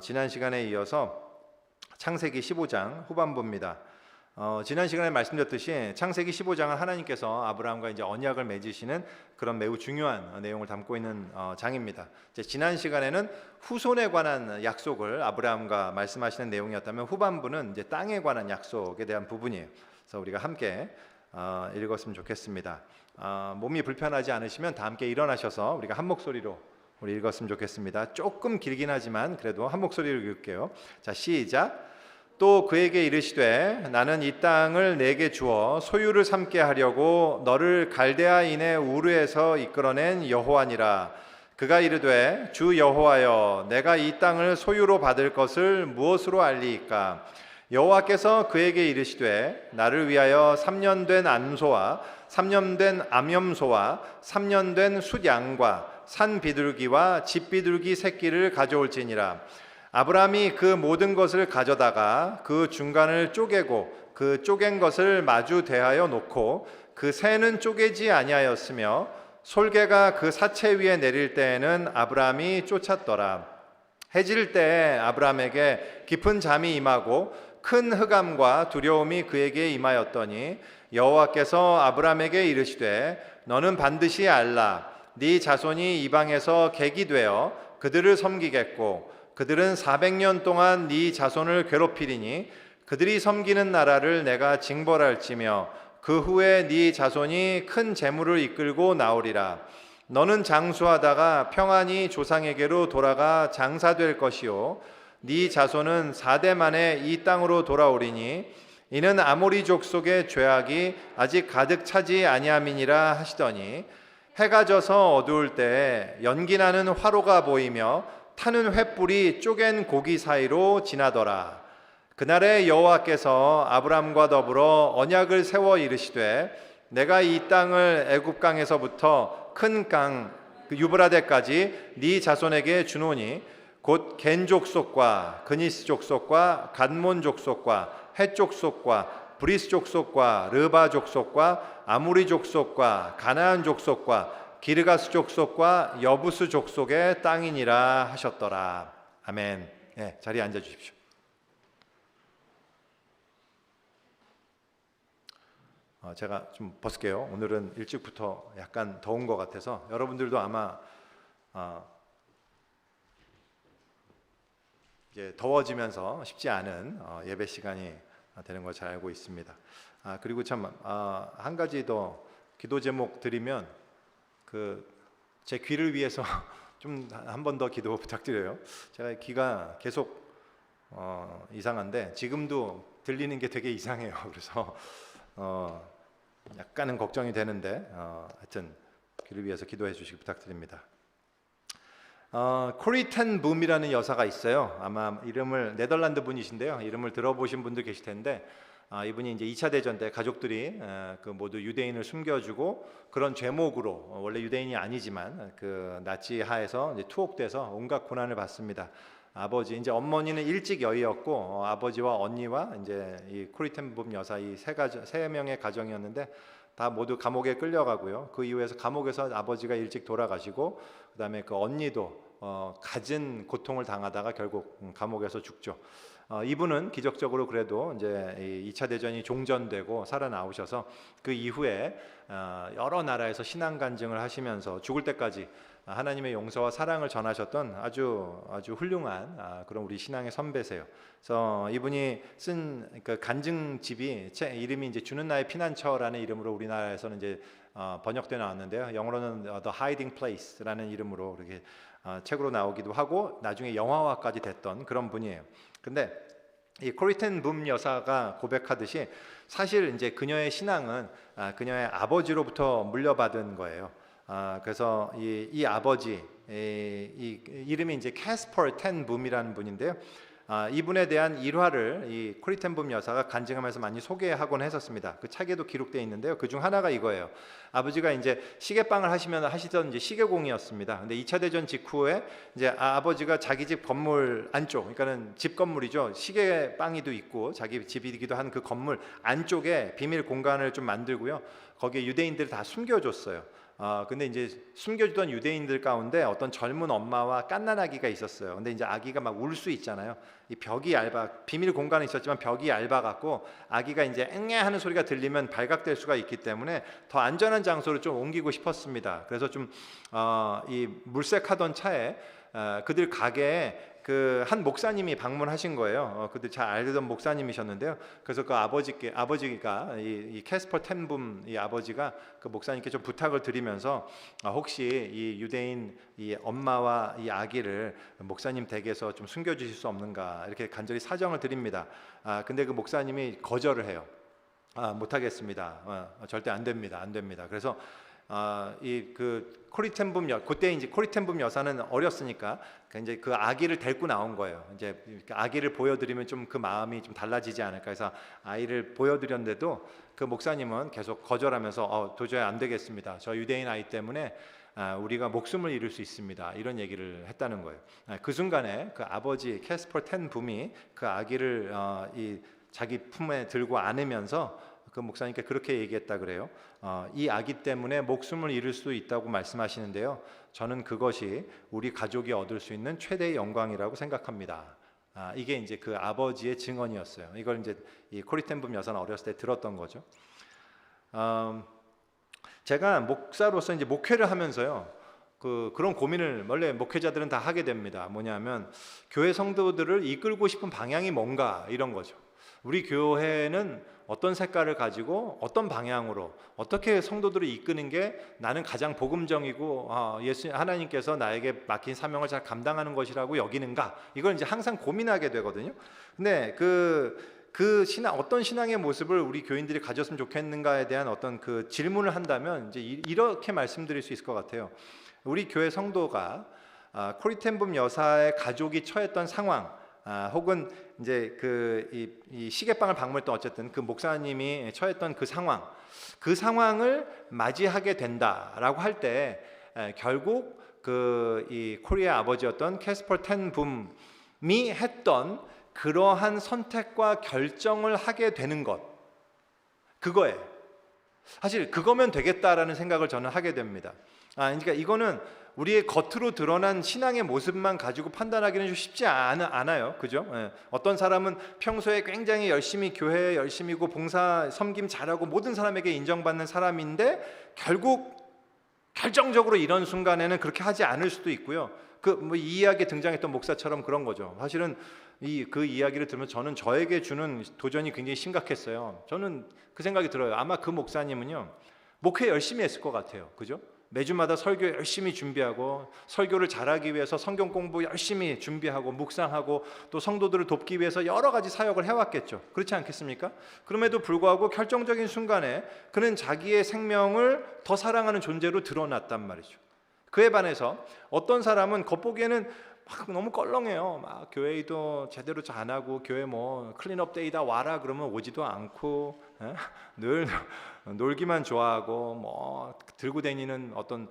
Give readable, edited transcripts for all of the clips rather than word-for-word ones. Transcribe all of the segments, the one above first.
지난 시간에 이어서 창세기 15장 후반부입니다. 지난 시간에 말씀드렸듯이 창세기 15장은 하나님께서 아브라함과 이제 언약을 맺으시는 그런 매우 중요한 내용을 담고 있는 장입니다. 지난 시간에는 후손에 관한 약속을 아브라함과 말씀하시는 내용이었다면 후반부는 이제 땅에 관한 약속에 대한 부분이에요. 그래서 우리가 함께 읽었으면 좋겠습니다. 몸이 불편하지 않으시면 다 함께 일어나셔서 우리가 한 목소리로 우리 읽었으면 좋겠습니다. 조금 길긴 하지만 그래도 한 목소리로 읽을게요. 자, 시작. 또 그에게 이르시되 나는 이 땅을 내게 주어 소유를 삼게 하려고 너를 갈대아인의 우르에서 이끌어낸 여호와니라. 그가 이르되 주 여호와여, 내가 이 땅을 소유로 받을 것을 무엇으로 알리이까? 여호와께서 그에게 이르시되 나를 위하여 3년 된 암소와 3년 된 암염소와 3년 된 숫양과 산 비둘기와 집 비둘기 새끼를 가져올지니라. 아브라함이 그 모든 것을 가져다가 그 중간을 쪼개고 그 쪼갠 것을 마주 대하여 놓고 그 새는 쪼개지 아니하였으며 솔개가 그 사체 위에 내릴 때에는 아브라함이 쫓았더라. 해질 때에 아브라함에게 깊은 잠이 임하고 큰 흑암과 두려움이 그에게 임하였더니 여호와께서 아브라함에게 이르시되 너는 반드시 알라. 네 자손이 이방에서 객이 되어 그들을 섬기겠고 그들은 400년 동안 네 자손을 괴롭히리니 그들이 섬기는 나라를 내가 징벌할지며 그 후에 네 자손이 큰 재물을 이끌고 나오리라. 너는 장수하다가 평안히 조상에게로 돌아가 장사될 것이요 네 자손은 4대 만에 이 땅으로 돌아오리니 이는 아모리 족속의 죄악이 아직 가득 차지 아니함이니라 하시더니 해가 져서 어두울 때에 연기나는 화로가 보이며 타는 횃불이 쪼갠 고기 사이로 지나더라. 그날에 여호와께서 아브람과 더불어 언약을 세워 이르시되 내가 이 땅을 애굽 강에서부터 큰 강 유브라데까지 네 자손에게 주노니 곧 겐 족속과 그니스 족속과 간몬 족속과 헷 족속과 브리스 족속과 르바 족속과 아무리 족속과 가나안 족속과 기르가스 족속과 여부스 족속의 땅이니라 하셨더라. 아멘. 네, 자리에 앉아 주십시오. 제가 좀 벗을게요. 오늘은 일찍부터 약간 더운 것 같아서 여러분들도 아마 이제 더워지면서 쉽지 않은 예배 시간이 되는 걸 잘 알고 있습니다. 그리고 참 한 가지 더 기도 제목 드리면 제 귀를 위해서 좀 한 번 더 기도 부탁드려요. 제가 귀가 계속 이상한데 지금도 들리는 게 되게 이상해요. 그래서 약간은 걱정이 되는데 하여튼 귀를 위해서 기도해 주시기 부탁드립니다. 코리 텐 붐이라는 여사가 있어요. 아마 이름을 네덜란드 분이신데요. 이름을 들어보신 분들 계실 텐데 이분이 이제 2차 대전 때 가족들이 그 모두 유대인을 숨겨주고 그런 죄목으로 원래 유대인이 아니지만 그 나치 하에서 이제 투옥돼서 온갖 고난을 받습니다. 아버지 이제 어머니는 일찍 여의었고 아버지와 언니와 이제 이 코리 텐 붐 여사 이 세 명의 가정이었는데 다 모두 감옥에 끌려가고요. 그 이후에서 감옥에서 아버지가 일찍 돌아가시고 그다음에 그 언니도 갖은 고통을 당하다가 결국 감옥에서 죽죠. 이분은 기적적으로 그래도 이제 2차 대전이 종전되고 살아나오셔서 그 이후에 여러 나라에서 신앙 간증을 하시면서 죽을 때까지 하나님의 용서와 사랑을 전하셨던 아주 훌륭한 그런 우리 신앙의 선배세요. 그래서 이분이 쓴 그 간증집이 이름이 이제 주는 나의 피난처라는 이름으로 우리나라에서는 이제 번역돼 나왔는데요. 영어로는 The Hiding Place라는 이름으로 이렇게 책으로 나오기도 하고 나중에 영화화까지 됐던 그런 분이에요. 근데 이 코리 텐 붐 여사가 고백하듯이 사실 이제 그녀의 신앙은 그녀의 아버지로부터 물려받은 거예요. 그래서 이 아버지 이 이름이 이제 캐스퍼 텐 붐이라는 분인데요. 이분에 대한 일화를 이 코리 텐 붐 여사가 간증하면서 많이 소개하곤 했었습니다. 그 책에도 기록되어 있는데요. 그 중 하나가 이거예요. 아버지가 이제 시계빵을 하시던 이제 시계공이었습니다. 근데 2차 대전 직후에 이제 아버지가 자기 집 건물 안쪽, 그러니까는 집 건물이죠. 시계빵이도 있고 자기 집이기도 한 그 건물 안쪽에 비밀 공간을 좀 만들고요. 거기에 유대인들을 다 숨겨줬어요. 근데 이제 숨겨주던 유대인들 가운데 어떤 젊은 엄마와 갓난 아기가 있었어요. 근데 이제 아기가 막 울 수 있잖아요. 이 벽이 얇아, 비밀 공간에 있었지만 벽이 얇아갖고 아기가 이제 앵애 하는 소리가 들리면 발각될 수가 있기 때문에 더 안전한 장소로 좀 옮기고 싶었습니다. 그래서 좀 이 물색하던 차에 그들 가게에 그 한 목사님이 방문하신 거예요. 그들 잘 알던 목사님이셨는데요. 그래서 그 아버지가 이 캐스퍼 텐붐 이 아버지가 그 목사님께 좀 부탁을 드리면서 혹시 이 유대인 이 엄마와 이 아기를 목사님 댁에서 좀 숨겨주실 수 없는가 이렇게 간절히 사정을 드립니다. 근데 그 목사님이 거절을 해요. 못하겠습니다. 절대 안 됩니다. 안 됩니다. 그래서 이 그 코리텐붐 그때 이제 코리텐붐 여사는 어렸으니까 이제 그 아기를 데리고 나온 거예요. 이제 아기를 보여드리면 좀 그 마음이 좀 달라지지 않을까 해서 아이를 보여드렸는데도 그 목사님은 계속 거절하면서 도저히 안 되겠습니다. 저 유대인 아이 때문에 우리가 목숨을 잃을 수 있습니다. 이런 얘기를 했다는 거예요. 그 순간에 그 아버지 캐스퍼 텐붐이 그 아기를 이 자기 품에 들고 안으면서 그 목사님께 그렇게 얘기했다 그래요. 이 아기 때문에 목숨을 잃을 수 있다고 말씀하시는데요. 저는 그것이 우리 가족이 얻을 수 있는 최대의 영광이라고 생각합니다. 이게 이제 그 아버지의 증언이었어요. 이걸 이제 이 코리텐붐 여사는 어렸을 때 들었던 거죠. 제가 목사로서 이제 목회를 하면서요. 그런 고민을 원래 목회자들은 다 하게 됩니다. 뭐냐면 교회 성도들을 이끌고 싶은 방향이 뭔가 이런 거죠. 우리 교회는 어떤 색깔을 가지고 어떤 방향으로 어떻게 성도들을 이끄는 게 나는 가장 복음정이고 하나님께서 나에게 맡긴 사명을 잘 감당하는 것이라고 여기는가 이걸 이제 항상 고민하게 되거든요. 근데 어떤 신앙의 모습을 우리 교인들이 가졌으면 좋겠는가에 대한 어떤 그 질문을 한다면 이제 이렇게 말씀드릴 수 있을 것 같아요. 우리 교회 성도가 코리텐붐 여사의 가족이 처했던 상황 혹은 이제 이 시계방을 방문했던 어쨌든 그 목사님이 처했던 그 상황을 맞이하게 된다라고 할 때 결국 이 코리아의 아버지였던 캐스퍼 텐붐이 했던 그러한 선택과 결정을 하게 되는 것 그거예요. 사실 그거면 되겠다라는 생각을 저는 하게 됩니다. 그러니까 이거는 우리의 겉으로 드러난 신앙의 모습만 가지고 판단하기는 좀 쉽지 않아요. 그죠? 어떤 사람은 평소에 굉장히 열심히 교회에 열심히고 봉사 섬김 잘하고 모든 사람에게 인정받는 사람인데 결국 결정적으로 이런 순간에는 그렇게 하지 않을 수도 있고요. 이 이야기에 등장했던 목사처럼 그런 거죠. 사실은 그 이야기를 들으면 저는 저에게 주는 도전이 굉장히 심각했어요. 저는 그 생각이 들어요. 아마 그 목사님은요 목회 열심히 했을 것 같아요. 그죠? 매주마다 설교 열심히 준비하고 설교를 잘하기 위해서 성경 공부 열심히 준비하고 묵상하고 또 성도들을 돕기 위해서 여러 가지 사역을 해왔겠죠. 그렇지 않겠습니까? 그럼에도 불구하고 결정적인 순간에 그는 자기의 생명을 더 사랑하는 존재로 드러났단 말이죠. 그에 반해서 어떤 사람은 겉보기에는 막 너무 껄렁해요. 막 교회도 제대로 잘 안 하고 교회 클린업 데이다 와라 그러면 오지도 않고 늘 놀기만 좋아하고 들고 다니는 어떤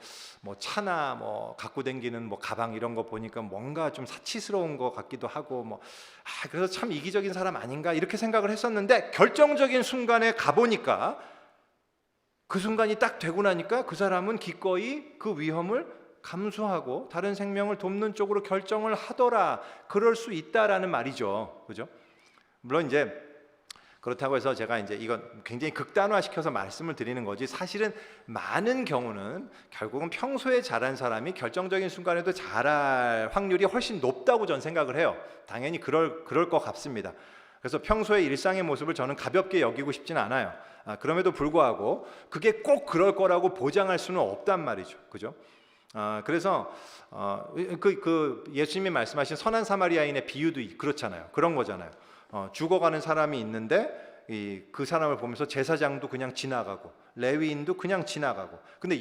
차나 갖고 다니는 가방 이런 거 보니까 뭔가 좀 사치스러운 것 같기도 하고 그래서 참 이기적인 사람 아닌가 이렇게 생각을 했었는데 결정적인 순간에 가보니까 그 순간이 딱 되고 나니까 그 사람은 기꺼이 그 위험을 감수하고 다른 생명을 돕는 쪽으로 결정을 하더라. 그럴 수 있다라는 말이죠. 그죠? 물론 이제 그렇다고 해서 제가 이제 이건 굉장히 극단화시켜서 말씀을 드리는 거지 사실은 많은 경우는 결국은 평소에 잘한 사람이 결정적인 순간에도 잘할 확률이 훨씬 높다고 저는 생각을 해요. 당연히 그럴 것 같습니다. 그래서 평소의 일상의 모습을 저는 가볍게 여기고 싶지는 않아요. 그럼에도 불구하고 그게 꼭 그럴 거라고 보장할 수는 없단 말이죠. 그죠? 그래서 예수님이 말씀하신 선한 사마리아인의 비유도 그렇잖아요. 그런 거잖아요. 죽어가는 사람이 있는데 그 사람을 보면서 제사장도 그냥 지나가고 레위인도 그냥 지나가고 근데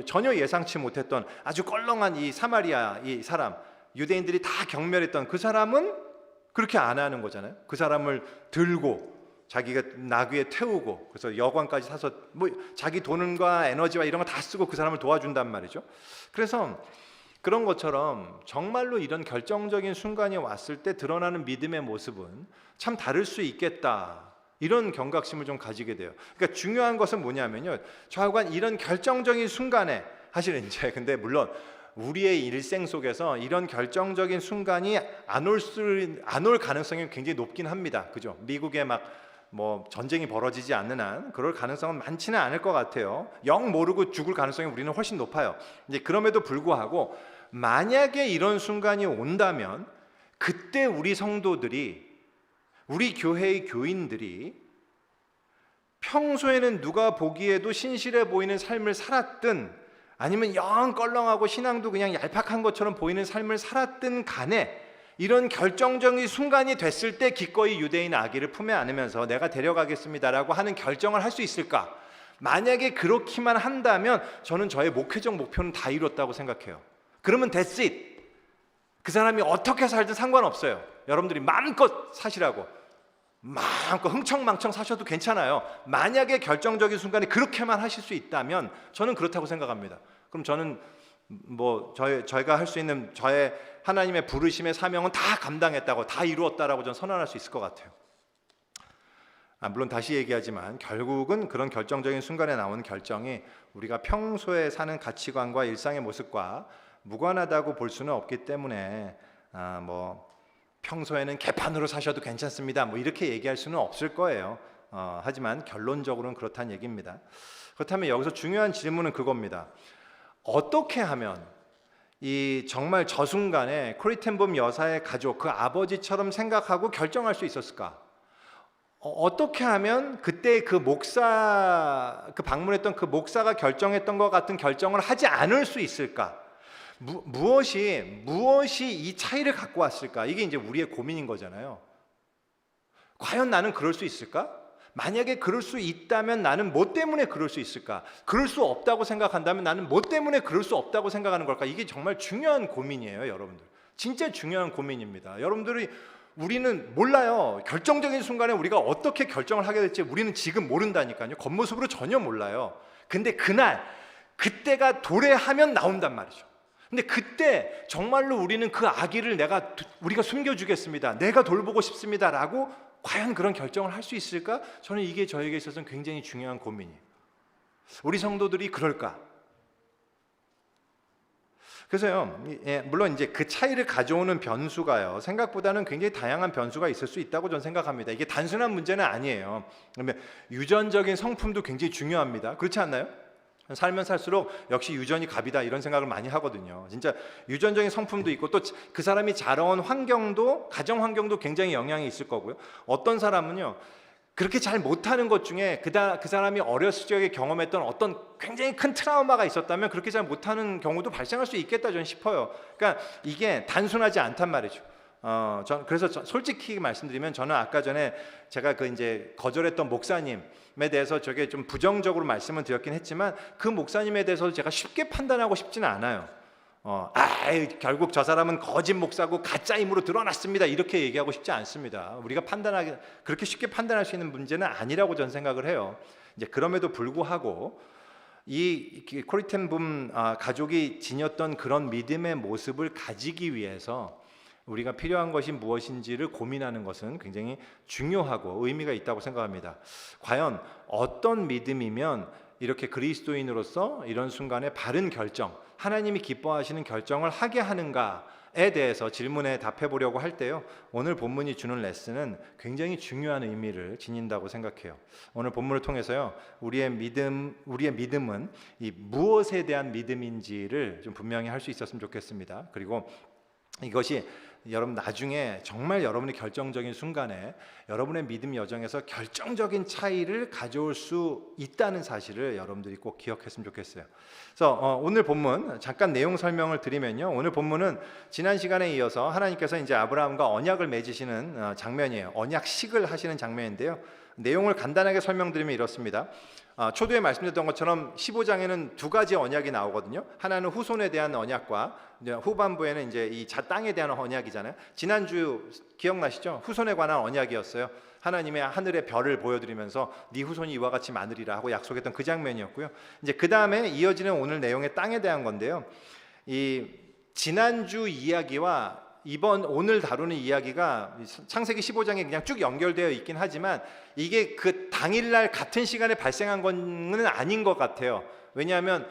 전혀 예상치 못했던 아주 껄렁한 이 사마리아 이 사람 유대인들이 다 경멸했던 그 사람은 그렇게 안 하는 거잖아요. 그 사람을 들고 자기가 나귀에 태우고 그래서 여관까지 사서 자기 돈과 에너지와 이런 거 다 쓰고 그 사람을 도와준단 말이죠. 그래서 그런 것처럼 정말로 이런 결정적인 순간이 왔을 때 드러나는 믿음의 모습은 참 다를 수 있겠다. 이런 경각심을 좀 가지게 돼요. 그러니까 중요한 것은 뭐냐면요, 좌우간 이런 결정적인 순간에 사실은 이제 근데 물론 우리의 일생 속에서 이런 결정적인 순간이 안 올 가능성이 굉장히 높긴 합니다. 그죠? 미국에 막 뭐 전쟁이 벌어지지 않는 한 그럴 가능성은 많지는 않을 것 같아요. 영 모르고 죽을 가능성이 우리는 훨씬 높아요. 이제 그럼에도 불구하고 만약에 이런 순간이 온다면 그때 우리 성도들이, 우리 교회의 교인들이 평소에는 누가 보기에도 신실해 보이는 삶을 살았든 아니면 영 껄렁하고 신앙도 그냥 얄팍한 것처럼 보이는 삶을 살았든 간에 이런 결정적인 순간이 됐을 때 기꺼이 유대인 아기를 품에 안으면서 내가 데려가겠습니다라고 하는 결정을 할 수 있을까? 만약에 그렇기만 한다면 저는 저의 목회적 목표는 다 이뤘다고 생각해요. 그러면 that's it. 그 사람이 어떻게 살든 상관없어요. 여러분들이 마음껏 사시라고, 마음껏 흥청망청 사셔도 괜찮아요. 만약에 결정적인 순간에 그렇게만 하실 수 있다면 저는 그렇다고 생각합니다. 그럼 저는 뭐 저희가 할 수 있는 저의 하나님의 부르심의 사명은 다 감당했다고, 다 이루었다라고 저는 선언할 수 있을 것 같아요. 물론 다시 얘기하지만 결국은 그런 결정적인 순간에 나온 결정이 우리가 평소에 사는 가치관과 일상의 모습과 무관하다고 볼 수는 없기 때문에 뭐 평소에는 개판으로 사셔도 괜찮습니다, 뭐 이렇게 얘기할 수는 없을 거예요. 하지만 결론적으로는 그렇다는 얘기입니다. 그렇다면 여기서 중요한 질문은 그겁니다. 어떻게 하면 이 정말 저 순간에 코리 텐 붐 여사의 가족, 그 아버지처럼 생각하고 결정할 수 있었을까? 어떻게 하면 그때 그 목사, 그 방문했던 그 목사가 결정했던 것 같은 결정을 하지 않을 수 있을까? 무엇이 이 차이를 갖고 왔을까? 이게 이제 우리의 고민인 거잖아요. 과연 나는 그럴 수 있을까? 만약에 그럴 수 있다면 나는 뭐 때문에 그럴 수 있을까? 그럴 수 없다고 생각한다면 나는 뭐 때문에 그럴 수 없다고 생각하는 걸까? 이게 정말 중요한 고민이에요, 여러분들. 진짜 중요한 고민입니다. 여러분들이, 우리는 몰라요. 결정적인 순간에 우리가 어떻게 결정을 하게 될지 우리는 지금 모른다니까요. 겉모습으로 전혀 몰라요. 근데 그때가 도래하면 나온단 말이죠. 근데 그때 정말로 우리는 그 아기를 우리가 숨겨주겠습니다, 내가 돌보고 싶습니다라고 과연 그런 결정을 할 수 있을까? 저는 이게 저에게 있어서는 굉장히 중요한 고민이에요. 우리 성도들이 그럴까? 그래서요, 물론 이제 그 차이를 가져오는 변수가요, 생각보다는 굉장히 다양한 변수가 있을 수 있다고 저는 생각합니다. 이게 단순한 문제는 아니에요. 그러면 유전적인 성품도 굉장히 중요합니다. 그렇지 않나요? 살면 살수록 역시 유전이 갑이다, 이런 생각을 많이 하거든요. 진짜 유전적인 성품도 있고 또 그 사람이 자라온 환경도, 가정 환경도 굉장히 영향이 있을 거고요. 어떤 사람은요, 그렇게 잘 못하는 것 중에 그 사람이 어렸을 적에 경험했던 어떤 굉장히 큰 트라우마가 있었다면 그렇게 잘 못하는 경우도 발생할 수 있겠다 저는 싶어요. 그러니까 이게 단순하지 않단 말이죠. 그래서 솔직히 말씀드리면 저는 아까 전에 제가 그 이제 거절했던 목사님에 대해서 저게 좀 부정적으로 말씀을 드렸긴 했지만 그 목사님에 대해서 제가 쉽게 판단하고 싶지는 않아요. 결국 저 사람은 거짓 목사고 가짜 힘으로 드러났습니다, 이렇게 얘기하고 싶지 않습니다. 우리가 그렇게 쉽게 판단할 수 있는 문제는 아니라고 저는 생각을 해요. 이제 그럼에도 불구하고 이 코리 텐 붐 가족이 지녔던 그런 믿음의 모습을 가지기 위해서 우리가 필요한 것이 무엇인지를 고민하는 것은 굉장히 중요하고 의미가 있다고 생각합니다. 과연 어떤 믿음이면 이렇게 그리스도인으로서 이런 순간에 바른 결정, 하나님이 기뻐하시는 결정을 하게 하는가에 대해서 질문에 답해 보려고 할 때요, 오늘 본문이 주는 레슨은 굉장히 중요한 의미를 지닌다고 생각해요. 오늘 본문을 통해서요, 우리의 믿음은 이 무엇에 대한 믿음인지를 좀 분명히 할 수 있었으면 좋겠습니다. 그리고 이것이 여러분 나중에 정말 여러분의 결정적인 순간에 여러분의 믿음 여정에서 결정적인 차이를 가져올 수 있다는 사실을 여러분들이 꼭 기억했으면 좋겠어요. 그래서 오늘 본문 잠깐 내용 설명을 드리면요, 오늘 본문은 지난 시간에 이어서 하나님께서 이제 아브라함과 언약을 맺으시는 장면이에요. 언약식을 하시는 장면인데요, 내용을 간단하게 설명드리면 이렇습니다. 초두에 말씀드렸던 것처럼 15장에는 두 가지 언약이 나오거든요. 하나는 후손에 대한 언약과 후반부에는 이제 이 땅에 대한 언약이잖아요. 지난주 기억나시죠? 후손에 관한 언약이었어요. 하나님의 하늘의 별을 보여드리면서 네 후손이 이와 같이 많으리라 하고 약속했던 그 장면이었고요. 이제 그 다음에 이어지는 오늘 내용의 땅에 대한 건데요, 이 지난주 이야기와 오늘 다루는 이야기가 창세기 15장에 그냥 쭉 연결되어 있긴 하지만 이게 그 당일날 같은 시간에 발생한 건 아닌 것 같아요. 왜냐하면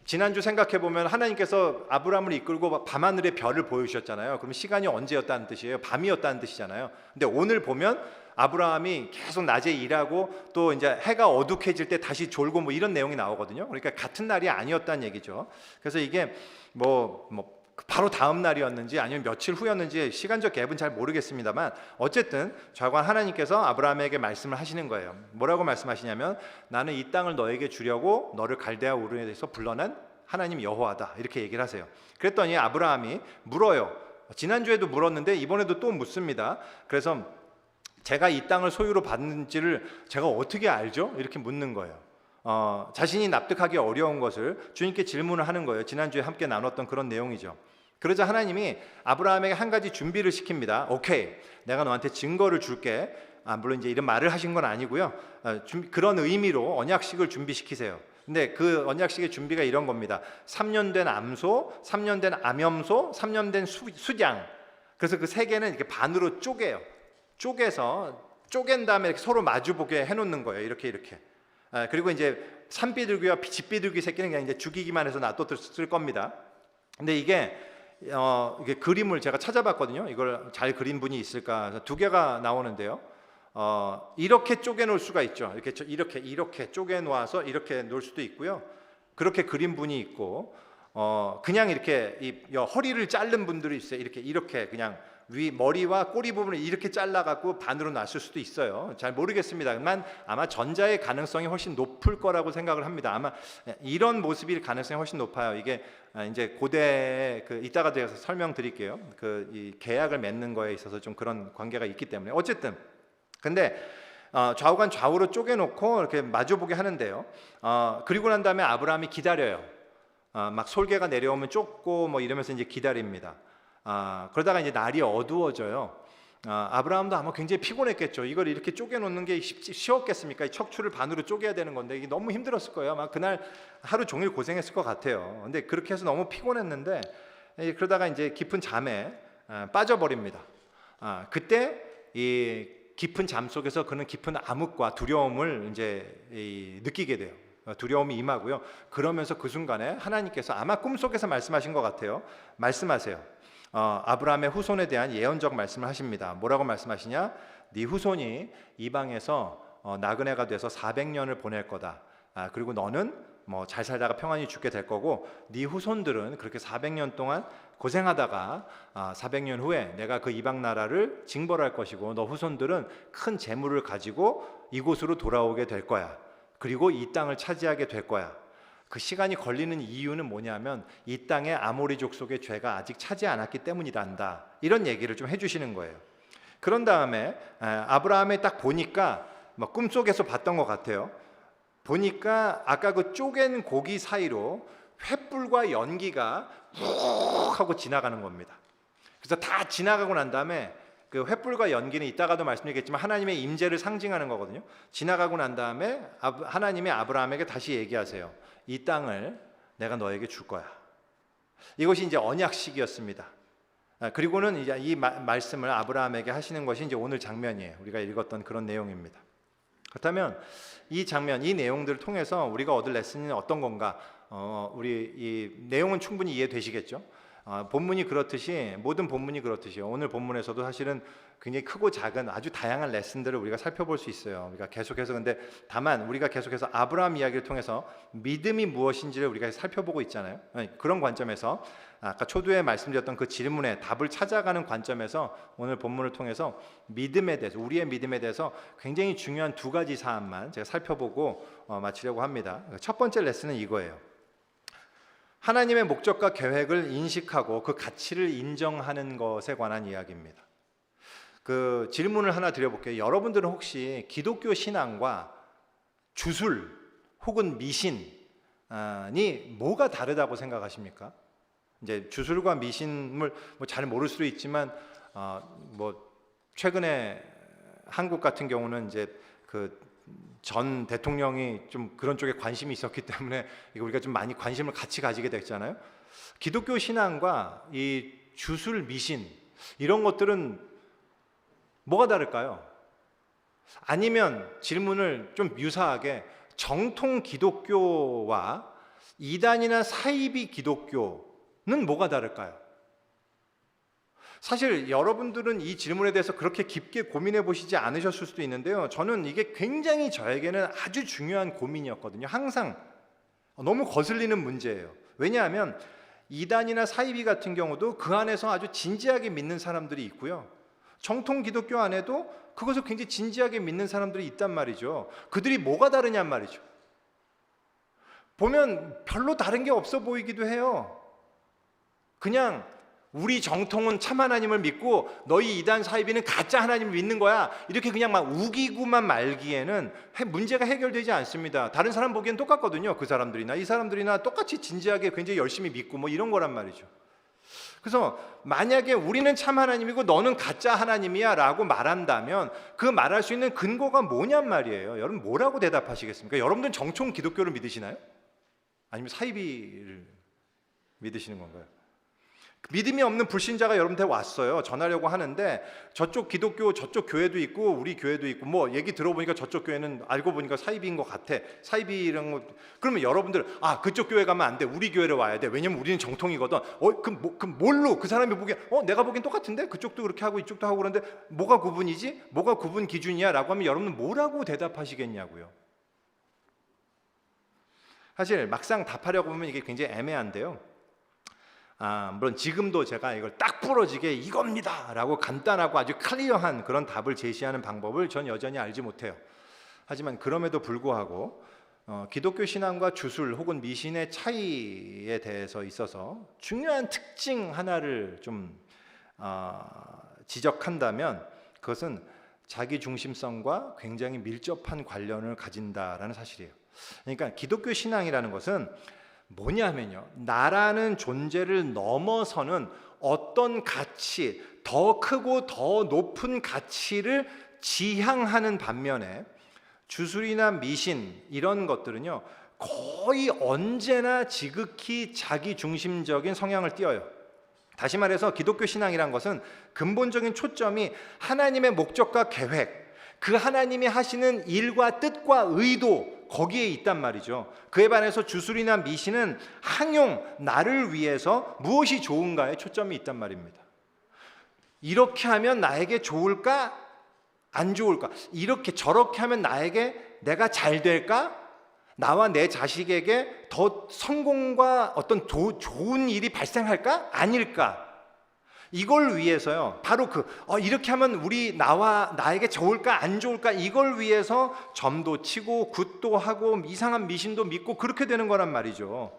지난주 생각해 보면 하나님께서 아브라함을 이끌고 밤하늘의 별을 보여주셨잖아요. 그럼 시간이 언제였다는 뜻이에요? 밤이었다는 뜻이잖아요. 근데 오늘 보면 아브라함이 계속 낮에 일하고 또 이제 해가 어둑해질 때 다시 졸고 뭐 이런 내용이 나오거든요. 그러니까 같은 날이 아니었다는 얘기죠. 그래서 이게 뭐 바로 다음 날이었는지 아니면 며칠 후였는지 시간적 갭은 잘 모르겠습니다만 어쨌든 좌관 하나님께서 아브라함에게 말씀을 하시는 거예요. 뭐라고 말씀하시냐면 나는 이 땅을 너에게 주려고 너를 갈대아 우르에서 불러낸 하나님 여호와다 이렇게 얘기를 하세요. 그랬더니 아브라함이 물어요. 지난주에도 물었는데 이번에도 또 묻습니다. 그래서 제가 이 땅을 소유로 받는지를 제가 어떻게 알죠? 이렇게 묻는 거예요. 자신이 납득하기 어려운 것을 주님께 질문을 하는 거예요. 지난주에 함께 나눴던 그런 내용이죠. 그러자 하나님이 아브라함에게 한 가지 준비를 시킵니다. 오케이, 내가 너한테 증거를 줄게. 물론 이제 이런 말을 하신 건 아니고요. 그런 의미로 언약식을 준비시키세요. 근데 그 언약식의 준비가 이런 겁니다. 3년 된 암소, 3년 된 암염소, 3년 된 수양. 그래서 그 세 개는 이렇게 반으로 쪼개요. 쪼갠 다음에 이렇게 서로 마주보게 해놓는 거예요. 이렇게. 그리고 이제 산비둘기와 집비둘기 새끼는 그냥 이제 죽이기만 해서 놔뒀을 겁니다. 근데 이게 그림을 제가 찾아봤거든요. 이걸 잘 그린 분이 있을까? 그래서 두 개가 나오는데요. 이렇게 쪼개놓을 수가 있죠. 이렇게 쪼개놓아서 이렇게 놓을 수도 있고요. 그렇게 그린 분이 있고, 그냥 이렇게 허리를 자른 분들이 있어요. 이렇게 그냥 머리와 꼬리 부분을 이렇게 잘라갖고 반으로 놨을 수도 있어요. 잘 모르겠습니다만 아마 전자의 가능성이 훨씬 높을 거라고 생각을 합니다. 아마 이런 모습일 가능성이 훨씬 높아요. 이게 이제 고대 이따가 제가 설명드릴게요. 이 계약을 맺는 거에 있어서 좀 그런 관계가 있기 때문에 어쨌든 근데 좌우간 좌우로 쪼개놓고 이렇게 마주보게 하는데요. 그리고 난 다음에 아브라함이 기다려요. 막 솔개가 내려오면 쫓고 뭐 이러면서 이제 기다립니다. 그러다가 이제 날이 어두워져요. 아브라함도 아마 굉장히 피곤했겠죠. 이걸 이렇게 쪼개놓는 게 쉬웠겠습니까? 이 척추를 반으로 쪼개야 되는 건데 이게 너무 힘들었을 거예요. 아마 그날 하루 종일 고생했을 것 같아요. 근데 그렇게 해서 너무 피곤했는데 그러다가 이제 깊은 잠에 빠져버립니다. 그때 이 깊은 잠 속에서 그는 깊은 암흑과 두려움을 이제 느끼게 돼요. 두려움이 임하고요. 그러면서 그 순간에 하나님께서 아마 꿈속에서 말씀하신 것 같아요. 말씀하세요. 아브라함의 후손에 대한 예언적 말씀을 하십니다. 뭐라고 말씀하시냐? 네 후손이 이방에서 나그네가 돼서 400년을 보낼 거다. 그리고 너는 뭐 잘 살다가 평안히 죽게 될 거고 네 후손들은 그렇게 400년 동안 고생하다가 400년 후에 내가 그 이방 나라를 징벌할 것이고 너 후손들은 큰 재물을 가지고 이곳으로 돌아오게 될 거야. 그리고 이 땅을 차지하게 될 거야. 그 시간이 걸리는 이유는 뭐냐면 이 땅에 아모리 족속의 죄가 아직 차지 않았기 때문이란다. 이런 얘기를 좀 해주시는 거예요. 그런 다음에 아브라함이 딱 보니까 꿈속에서 봤던 것 같아요. 보니까 아까 그 쪼갠 고기 사이로 횃불과 연기가 훅 하고 지나가는 겁니다. 그래서 다 지나가고 난 다음에 그 횃불과 연기는 이따가도 말씀드리겠지만 하나님의 임재를 상징하는 거거든요. 지나가고 난 다음에 하나님이 아브라함에게 다시 얘기하세요. 이 땅을 내가 너에게 줄 거야. 이것이 이제 언약식이었습니다. 그리고는 이제 이 말씀을 아브라함에게 하시는 것이 이제 오늘 장면이에요. 우리가 읽었던 그런 내용입니다. 그렇다면 이 장면, 이 내용들을 통해서 우리가 얻을 레슨은 어떤 건가? 우리 이 내용은 충분히 이해되시겠죠? 본문이 그렇듯이 모든 본문이 그렇듯이 오늘 본문에서도 사실은 굉장히 크고 작은 아주 다양한 레슨들을 우리가 살펴볼 수 있어요. 우리가 계속해서 근데 다만 우리가 계속해서 아브라함 이야기를 통해서 믿음이 무엇인지를 우리가 살펴보고 있잖아요. 그런 관점에서 아까 초두에 말씀드렸던 그 질문에 답을 찾아가는 관점에서 오늘 본문을 통해서 믿음에 대해서 우리의 믿음에 대해서 굉장히 중요한 두 가지 사안만 제가 살펴보고 마치려고 합니다. 첫 번째 레슨은 이거예요. 하나님의 목적과 계획을 인식하고 그 가치를 인정하는 것에 관한 이야기입니다. 그 질문을 하나 드려볼게요. 여러분들은 혹시 기독교 신앙과 주술 혹은 미신이 뭐가 다르다고 생각하십니까? 이제 주술과 미신을 뭐 잘 모를 수도 있지만 뭐 최근에 한국 같은 경우는 이제 그 전 대통령이 좀 그런 쪽에 관심이 있었기 때문에 우리가 좀 많이 관심을 같이 가지게 됐잖아요. 기독교 신앙과 이 주술 미신 이런 것들은 뭐가 다를까요? 아니면 질문을 좀 유사하게 정통 기독교와 이단이나 사이비 기독교는 뭐가 다를까요? 사실 여러분들은 이 질문에 대해서 그렇게 깊게 고민해 보시지 않으셨을 수도 있는데요. 저는 이게 굉장히 저에게는 아주 중요한 고민이었거든요. 항상 너무 거슬리는 문제예요. 왜냐하면 이단이나 사이비 같은 경우도 그 안에서 아주 진지하게 믿는 사람들이 있고요. 정통 기독교 안에도 그것을 굉장히 진지하게 믿는 사람들이 있단 말이죠. 그들이 뭐가 다르냔 말이죠. 보면 별로 다른 게 없어 보이기도 해요. 그냥 우리 정통은 참 하나님을 믿고 너희 이단 사이비는 가짜 하나님을 믿는 거야, 이렇게 그냥 막 우기고만 말기에는 문제가 해결되지 않습니다. 다른 사람 보기엔 똑같거든요. 그 사람들이나 이 사람들이나 똑같이 진지하게 굉장히 열심히 믿고 뭐 이런 거란 말이죠. 그래서 만약에 우리는 참 하나님이고 너는 가짜 하나님이야 라고 말한다면 그 말할 수 있는 근거가 뭐냔 말이에요. 여러분 뭐라고 대답하시겠습니까? 여러분들은 정통 기독교를 믿으시나요? 아니면 사이비를 믿으시는 건가요? 믿음이 없는 불신자가 여러분한테 왔어요. 전하려고 하는데 저쪽 기독교 저쪽 교회도 있고 우리 교회도 있고 뭐 얘기 들어보니까 저쪽 교회는 알고 보니까 사이비인 것 같아. 사이비라는 거. 그러면 여러분들 그쪽 교회 가면 안 돼. 우리 교회로 와야 돼. 왜냐면 우리는 정통이거든. 그럼 뭘로 그 사람이 보기엔 내가 보기엔 똑같은데 그쪽도 그렇게 하고 이쪽도 하고 그런데 뭐가 구분이지? 뭐가 구분 기준이야? 라고 하면 여러분은 뭐라고 대답하시겠냐고요. 사실 막상 답하려고 보면 이게 굉장히 애매한데요. 물론 지금도 제가 이걸 딱 부러지게 이겁니다 라고 간단하고 아주 클리어한 그런 답을 제시하는 방법을 전 여전히 알지 못해요. 하지만 그럼에도 불구하고 기독교 신앙과 주술 혹은 미신의 차이에 대해서 있어서 중요한 특징 하나를 좀 지적한다면 그것은 자기 중심성과 굉장히 밀접한 관련을 가진다라는 사실이에요. 그러니까 기독교 신앙이라는 것은 뭐냐면요, 나라는 존재를 넘어서는 어떤 가치, 더 크고 더 높은 가치를 지향하는 반면에 주술이나 미신 이런 것들은요 거의 언제나 지극히 자기중심적인 성향을 띠어요. 다시 말해서 기독교 신앙이란 것은 근본적인 초점이 하나님의 목적과 계획, 그 하나님이 하시는 일과 뜻과 의도 거기에 있단 말이죠. 그에 반해서 주술이나 미신은 항용, 나를 위해서 무엇이 좋은가에 초점이 있단 말입니다. 이렇게 하면 나에게 좋을까? 안 좋을까? 이렇게 저렇게 하면 내가 잘 될까? 나와 내 자식에게 더 성공과 어떤 좋은 일이 발생할까? 아닐까? 이걸 위해서요, 바로 이렇게 하면 나에게 좋을까 안 좋을까, 이걸 위해서 점도 치고 굿도 하고 이상한 미신도 믿고 그렇게 되는 거란 말이죠.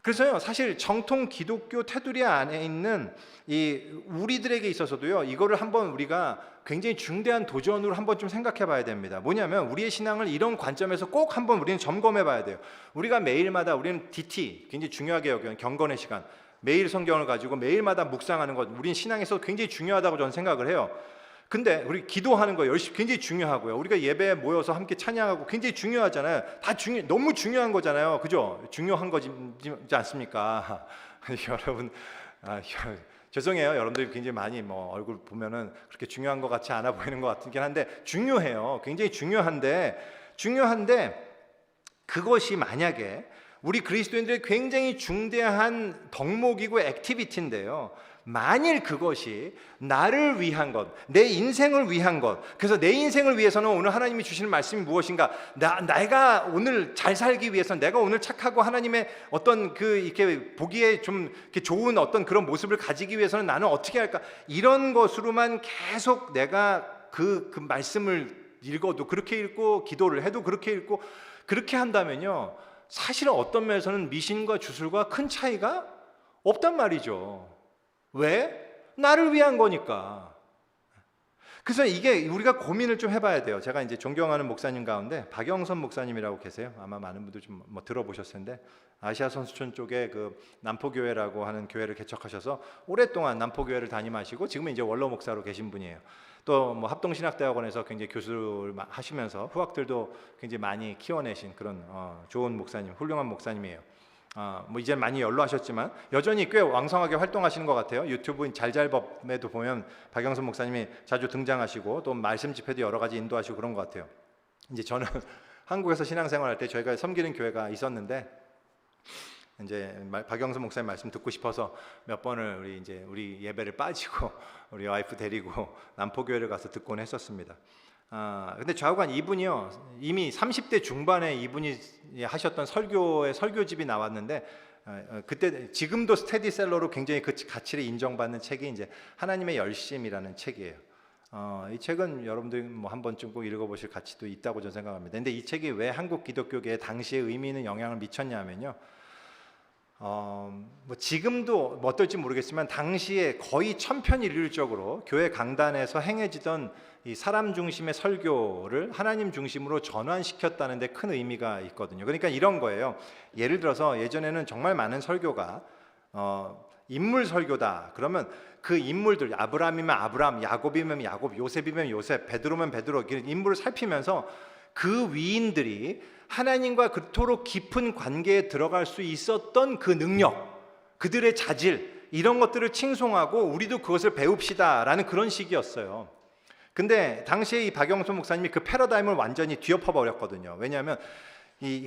그래서요, 사실 정통 기독교 테두리 안에 있는 우리들에게 있어서도요, 이거를 한번 우리가 굉장히 중대한 도전으로 한번 좀 생각해 봐야 됩니다. 뭐냐면 우리의 신앙을 이런 관점에서 꼭 한번 우리는 점검해 봐야 돼요. 우리가 매일마다 우리는 DT 굉장히 중요하게 여겨요. 경건의 시간, 매일 성경을 가지고 매일마다 묵상하는 것, 우린 신앙에서 굉장히 중요하다고 저는 생각을 해요. 근데 우리 기도하는 거 열심히 굉장히 중요하고요. 우리가 예배에 모여서 함께 찬양하고 굉장히 중요하잖아요. 너무 중요한 거잖아요. 그죠? 중요한 거지 않습니까? 여러분, 죄송해요. 여러분들이 굉장히 많이 얼굴 보면은 그렇게 중요한 것 같지 않아 보이는 것 같긴 한데 중요해요. 굉장히 중요한데 그것이 만약에 우리 그리스도인들의 굉장히 중대한 덕목이고 액티비티인데요, 만일 그것이 나를 위한 것, 내 인생을 위한 것, 그래서 내 인생을 위해서는 오늘 하나님이 주시는 말씀이 무엇인가, 내가 오늘 잘 살기 위해서, 내가 오늘 착하고 하나님의 어떤 이렇게 보기에 좀 이렇게 좋은 어떤 그런 모습을 가지기 위해서는 나는 어떻게 할까, 이런 것으로만 계속 내가 그 말씀을 읽어도 그렇게 읽고 기도를 해도 그렇게 읽고 그렇게 한다면요, 사실은 어떤 면에서는 미신과 주술과 큰 차이가 없단 말이죠. 왜? 나를 위한 거니까. 그래서 이게 우리가 고민을 좀 해봐야 돼요. 제가 이제 존경하는 목사님 가운데 박영선 목사님이라고 계세요. 아마 많은 분들 좀 들어보셨을 텐데, 아시아 선수촌 쪽에 그 남포교회라고 하는 교회를 개척하셔서 오랫동안 남포교회를 담임하시고 지금은 이제 원로 목사로 계신 분이에요. 또 합동신학대학원에서 굉장히 교수를 하시면서 후학들도 굉장히 많이 키워내신 그런 좋은 목사님, 훌륭한 목사님이에요. 뭐 이제 많이 연로하셨지만 여전히 꽤 왕성하게 활동하시는 것 같아요. 유튜브 잘잘법에도 보면 박영선 목사님이 자주 등장하시고 또 말씀 집회도 여러 가지 인도하시고 그런 것 같아요. 이제 저는 한국에서 신앙생활할 때 저희가 섬기는 교회가 있었는데 이제 박영선 목사님 말씀 듣고 싶어서 몇 번을 우리 예배를 빠지고 우리 와이프 데리고 남포교회를 가서 듣곤 했었습니다. 근데 좌우간 이분이요, 이미 30대 중반에 이분이 하셨던 설교의 설교집이 나왔는데 그때 지금도 스테디셀러로 굉장히 그 가치를 인정받는 책이 이제 하나님의 열심이라는 책이에요. 이 책은 여러분들 뭐 한 번쯤 꼭 읽어보실 가치도 있다고 저는 생각합니다. 근데 이 책이 왜 한국 기독교계에 당시에 의미 있는 영향을 미쳤냐면요, 뭐 지금도 뭐 어떨지 모르겠지만 당시에 거의 천편일률적으로 교회 강단에서 행해지던 이 사람 중심의 설교를 하나님 중심으로 전환시켰다는 데 큰 의미가 있거든요. 그러니까 이런 거예요. 예를 들어서 예전에는 정말 많은 설교가 인물 설교다 그러면 그 인물들, 아브라함이면 아브라함, 야곱이면 야곱, 요셉이면 요셉, 베드로면 베드로, 인물을 살피면서 그 위인들이 하나님과 그토록 깊은 관계에 들어갈 수 있었던 그 능력, 그들의 자질, 이런 것들을 칭송하고 우리도 그것을 배웁시다라는 그런 식이었어요. 근데 당시에 이 박영선 목사님이 그 패러다임을 완전히 뒤엎어 버렸거든요. 왜냐하면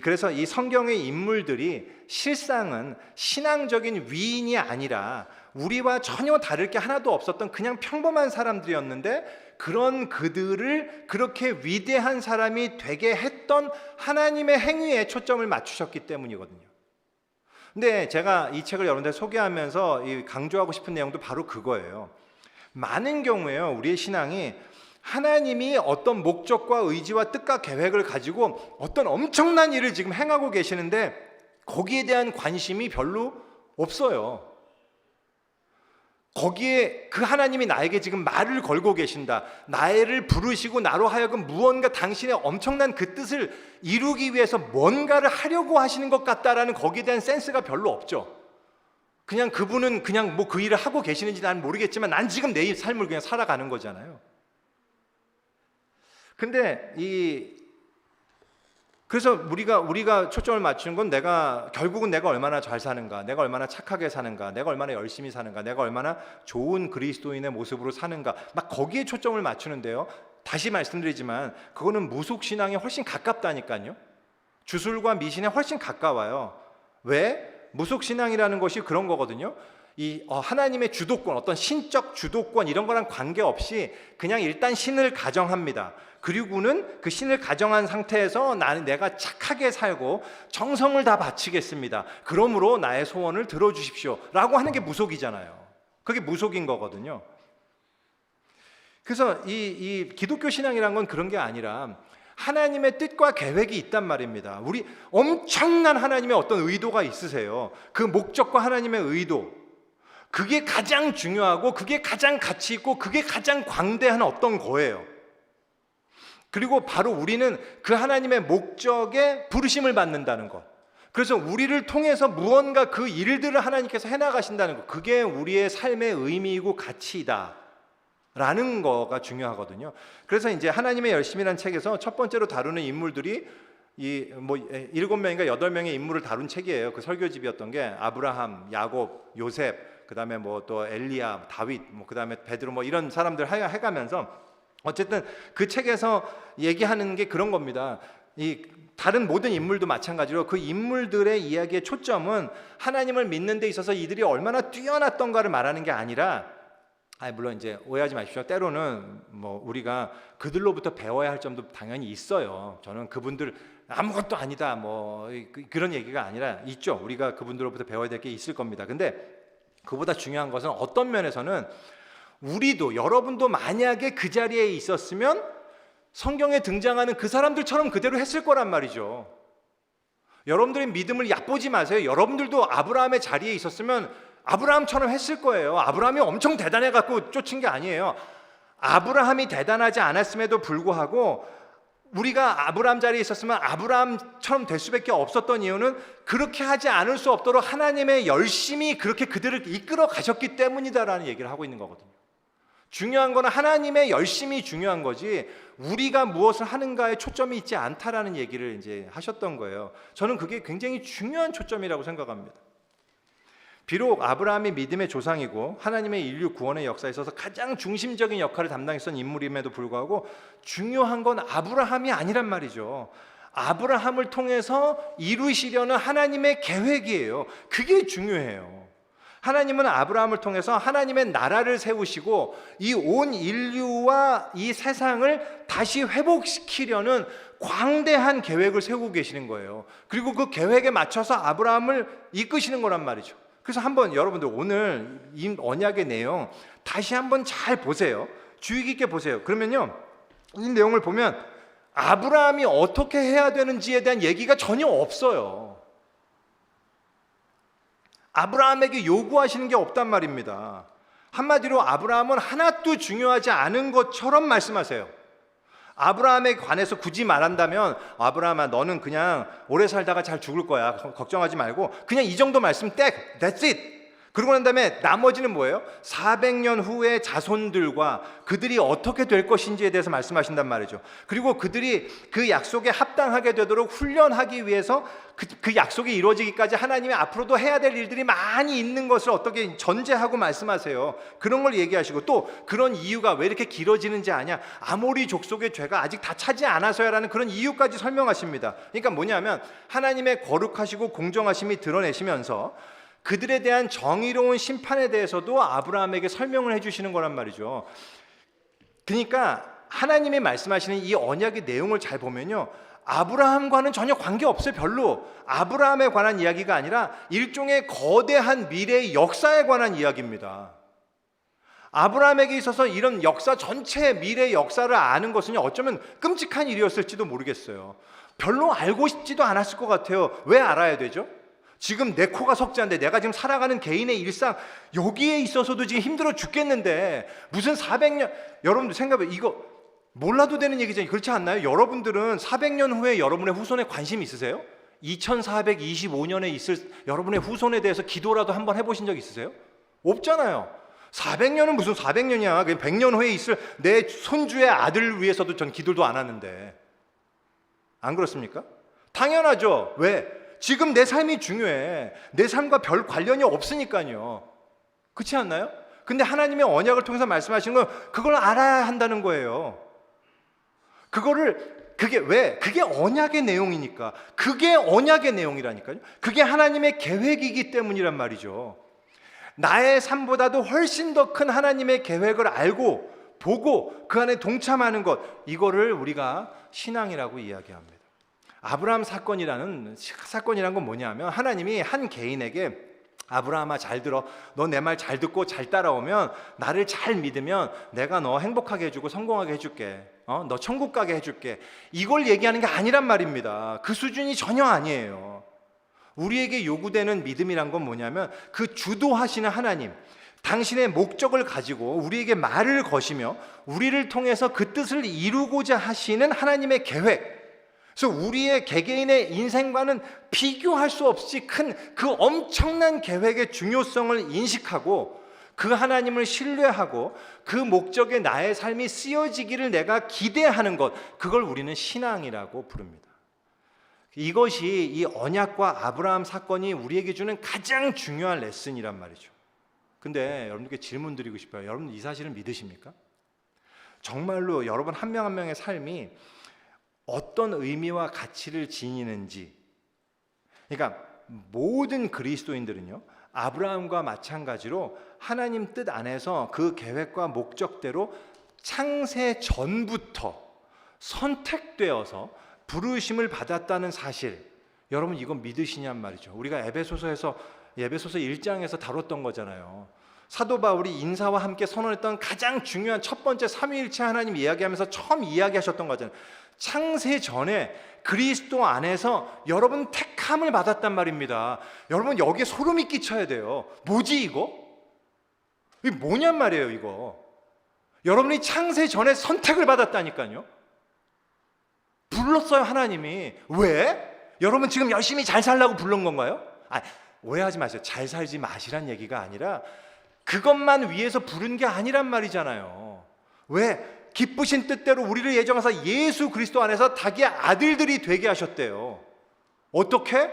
그래서 이 성경의 인물들이 실상은 신앙적인 위인이 아니라 우리와 전혀 다를 게 하나도 없었던 그냥 평범한 사람들이었는데, 그런 그들을 그렇게 위대한 사람이 되게 했던 하나님의 행위에 초점을 맞추셨기 때문이거든요. 근데 제가 이 책을 여러분들 소개하면서 강조하고 싶은 내용도 바로 그거예요. 많은 경우에요, 우리의 신앙이 하나님이 어떤 목적과 의지와 뜻과 계획을 가지고 어떤 엄청난 일을 지금 행하고 계시는데 거기에 대한 관심이 별로 없어요. 거기에 그 하나님이 나에게 지금 말을 걸고 계신다, 나를 부르시고 나로 하여금 무언가 당신의 엄청난 그 뜻을 이루기 위해서 뭔가를 하려고 하시는 것 같다라는 거기에 대한 센스가 별로 없죠. 그냥 그분은 그냥 뭐 그 일을 하고 계시는지 난 모르겠지만 난 지금 내 삶을 그냥 살아가는 거잖아요. 근데 그래서 우리가 초점을 맞추는 건 결국은 내가 얼마나 잘 사는가, 내가 얼마나 착하게 사는가, 내가 얼마나 열심히 사는가, 내가 얼마나 좋은 그리스도인의 모습으로 사는가, 막 거기에 초점을 맞추는데요. 다시 말씀드리지만 그거는 무속신앙에 훨씬 가깝다니까요. 주술과 미신에 훨씬 가까워요. 왜? 무속신앙이라는 것이 그런 거거든요. 하나님의 주도권, 어떤 신적 주도권 이런 거랑 관계없이 그냥 일단 신을 가정합니다. 그리고는 그 신을 가정한 상태에서 내가 착하게 살고 정성을 다 바치겠습니다. 그러므로 나의 소원을 들어주십시오 라고 하는 게 무속이잖아요. 그게 무속인 거거든요. 그래서 이 기독교 신앙이란 건 그런 게 아니라 하나님의 뜻과 계획이 있단 말입니다. 우리 엄청난 하나님의 어떤 의도가 있으세요. 그 목적과 하나님의 의도, 그게 가장 중요하고 그게 가장 가치 있고 그게 가장 광대한 어떤 거예요. 그리고 바로 우리는 그 하나님의 목적에 부르심을 받는다는 것, 그래서 우리를 통해서 무언가 그 일들을 하나님께서 해나가신다는 것, 그게 우리의 삶의 의미이고 가치이다 라는 거가 중요하거든요. 그래서 이제 하나님의 열심이라는 책에서 첫 번째로 다루는 인물들이 7명인가 8명의 인물을 다룬 책이에요. 그 설교집이었던 게 아브라함, 야곱, 요셉, 그 다음에 뭐 또 엘리야, 다윗, 그 다음에 베드로 이런 사람들 해가면서 어쨌든 그 책에서 얘기하는 게 그런 겁니다. 다른 모든 인물도 마찬가지로 그 인물들의 이야기의 초점은 하나님을 믿는 데 있어서 이들이 얼마나 뛰어났던가를 말하는 게 아니라, 물론 이제 오해하지 마십시오. 때로는 뭐 우리가 그들로부터 배워야 할 점도 당연히 있어요. 저는 그분들 아무것도 아니다 그런 얘기가 아니라 있죠. 우리가 그분들로부터 배워야 될 게 있을 겁니다. 근데 그보다 중요한 것은 어떤 면에서는 우리도, 여러분도 만약에 그 자리에 있었으면 성경에 등장하는 그 사람들처럼 그대로 했을 거란 말이죠. 여러분들의 믿음을 얕보지 마세요. 여러분들도 아브라함의 자리에 있었으면 아브라함처럼 했을 거예요. 아브라함이 엄청 대단해갖고 쫓은 게 아니에요. 아브라함이 대단하지 않았음에도 불구하고 우리가 아브라함 자리에 있었으면 아브라함처럼 될 수밖에 없었던 이유는 그렇게 하지 않을 수 없도록 하나님의 열심히 그렇게 그들을 이끌어 가셨기 때문이다라는 얘기를 하고 있는 거거든요. 중요한 건 하나님의 열심이 중요한 거지 우리가 무엇을 하는가에 초점이 있지 않다라는 얘기를 이제 하셨던 거예요. 저는 그게 굉장히 중요한 초점이라고 생각합니다. 비록 아브라함이 믿음의 조상이고 하나님의 인류 구원의 역사에 있어서 가장 중심적인 역할을 담당했던 인물임에도 불구하고 중요한 건 아브라함이 아니란 말이죠. 아브라함을 통해서 이루시려는 하나님의 계획이에요. 그게 중요해요. 하나님은 아브라함을 통해서 하나님의 나라를 세우시고 이 온 인류와 이 세상을 다시 회복시키려는 광대한 계획을 세우고 계시는 거예요. 그리고 그 계획에 맞춰서 아브라함을 이끄시는 거란 말이죠. 그래서 한번 여러분들 오늘 이 언약의 내용 다시 한번 잘 보세요. 주의 깊게 보세요. 그러면요, 이 내용을 보면 아브라함이 어떻게 해야 되는지에 대한 얘기가 전혀 없어요. 아브라함에게 요구하시는 게 없단 말입니다. 한마디로 아브라함은 하나도 중요하지 않은 것처럼 말씀하세요. 아브라함에 관해서 굳이 말한다면 아브라함아 너는 그냥 오래 살다가 잘 죽을 거야. 걱정하지 말고 그냥 이 정도 말씀 딱 That's it. 그러고 난 다음에 나머지는 뭐예요? 400년 후의 자손들과 그들이 어떻게 될 것인지에 대해서 말씀하신단 말이죠. 그리고 그들이 그 약속에 합당하게 되도록 훈련하기 위해서 그 약속이 이루어지기까지 하나님이 앞으로도 해야 될 일들이 많이 있는 것을 어떻게 전제하고 말씀하세요. 그런 걸 얘기하시고 또 그런 이유가 왜 이렇게 길어지는지 아냐? 아모리 족속의 죄가 아직 다 차지 않아서야라는 그런 이유까지 설명하십니다. 그러니까 뭐냐면 하나님의 거룩하시고 공정하심이 드러내시면서 그들에 대한 정의로운 심판에 대해서도 아브라함에게 설명을 해주시는 거란 말이죠. 그러니까 하나님이 말씀하시는 이 언약의 내용을 잘 보면요, 아브라함과는 전혀 관계없어요. 별로. 아브라함에 관한 이야기가 아니라 일종의 거대한 미래의 역사에 관한 이야기입니다. 아브라함에게 있어서 이런 역사 전체의 미래의 역사를 아는 것은 어쩌면 끔찍한 일이었을지도 모르겠어요. 별로 알고 싶지도 않았을 것 같아요. 왜 알아야 되죠? 지금 내 코가 석자인데 내가 지금 살아가는 개인의 일상 여기에 있어서도 지금 힘들어 죽겠는데 무슨 400년, 여러분들 생각해, 이거 몰라도 되는 얘기잖아요. 그렇지 않나요? 여러분들은 400년 후에 여러분의 후손에 관심 있으세요? 2425년에 있을 여러분의 후손에 대해서 기도라도 한번 해보신 적 있으세요? 없잖아요. 400년은 무슨 400년이야. 그냥 100년 후에 있을 내 손주의 아들을 위해서도 전 기도도 안 하는데. 안 그렇습니까? 당연하죠. 왜? 지금 내 삶이 중요해. 내 삶과 별 관련이 없으니까요. 그렇지 않나요? 근데 하나님의 언약을 통해서 말씀하시는 건 그걸 알아야 한다는 거예요. 그게 왜? 그게 언약의 내용이니까. 그게 언약의 내용이라니까요. 그게 하나님의 계획이기 때문이란 말이죠. 나의 삶보다도 훨씬 더 큰 하나님의 계획을 알고 보고 그 안에 동참하는 것, 이거를 우리가 신앙이라고 이야기합니다. 아브라함 사건이라는 건 뭐냐면 하나님이 한 개인에게 아브라함아 잘 들어, 너 내 말 잘 듣고 잘 따라오면, 나를 잘 믿으면 내가 너 행복하게 해주고 성공하게 해줄게, 너 천국 가게 해줄게, 이걸 얘기하는 게 아니란 말입니다. 그 수준이 전혀 아니에요. 우리에게 요구되는 믿음이란 건 뭐냐면 그 주도하시는 하나님, 당신의 목적을 가지고 우리에게 말을 거시며 우리를 통해서 그 뜻을 이루고자 하시는 하나님의 계획, 그래서 우리의 개개인의 인생과는 비교할 수 없이 큰 그 엄청난 계획의 중요성을 인식하고 그 하나님을 신뢰하고 그 목적에 나의 삶이 쓰여지기를 내가 기대하는 것, 그걸 우리는 신앙이라고 부릅니다. 이것이 이 언약과 아브라함 사건이 우리에게 주는 가장 중요한 레슨이란 말이죠. 근데 여러분께 질문 드리고 싶어요. 여러분 이 사실을 믿으십니까? 정말로 여러분 한 명 한 명의 삶이 어떤 의미와 가치를 지니는지, 그러니까 모든 그리스도인들은요, 아브라함과 마찬가지로 하나님 뜻 안에서 그 계획과 목적대로 창세 전부터 선택되어서 부르심을 받았다는 사실, 여러분 이건 믿으시냔 말이죠. 우리가 에베소서 1장에서 다뤘던 거잖아요. 사도 바울이 인사와 함께 선언했던 가장 중요한 첫 번째 삼위일체 하나님 이야기하면서 처음 이야기하셨던 거잖아요. 창세 전에 그리스도 안에서 여러분 택함을 받았단 말입니다. 여러분 여기에 소름이 끼쳐야 돼요. 뭐지 이거? 이게 뭐냔 말이에요 이거. 여러분이 창세 전에 선택을 받았다니까요. 불렀어요 하나님이. 왜? 여러분 지금 열심히 잘 살라고 부른 건가요? 오해하지 마세요. 잘 살지 마시란 얘기가 아니라 그것만 위해서 부른 게 아니란 말이잖아요. 왜? 기쁘신 뜻대로 우리를 예정하사 예수 그리스도 안에서 자기의 아들들이 되게 하셨대요. 어떻게?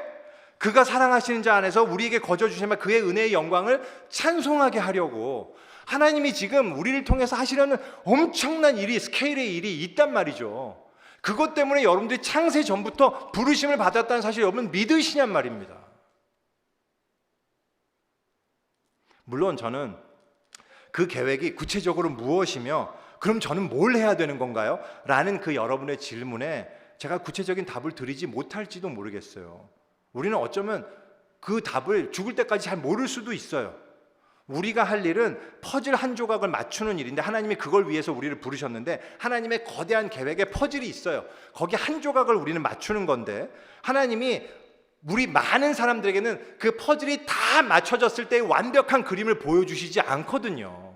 그가 사랑하시는 자 안에서 우리에게 거저 주신 그의 은혜의 영광을 찬송하게 하려고 하나님이 지금 우리를 통해서 하시려는 엄청난 일이, 스케일의 일이 있단 말이죠. 그것 때문에 여러분들이 창세 전부터 부르심을 받았다는 사실 여러분 믿으시냔 말입니다. 물론 저는 그 계획이 구체적으로 무엇이며 그럼 저는 뭘 해야 되는 건가요? 라는 그 여러분의 질문에 제가 구체적인 답을 드리지 못할지도 모르겠어요. 우리는 어쩌면 그 답을 죽을 때까지 잘 모를 수도 있어요. 우리가 할 일은 퍼즐 한 조각을 맞추는 일인데 하나님이 그걸 위해서 우리를 부르셨는데 하나님의 거대한 계획에 퍼즐이 있어요. 거기 한 조각을 우리는 맞추는 건데 하나님이 우리 많은 사람들에게는 그 퍼즐이 다 맞춰졌을 때의 완벽한 그림을 보여주시지 않거든요.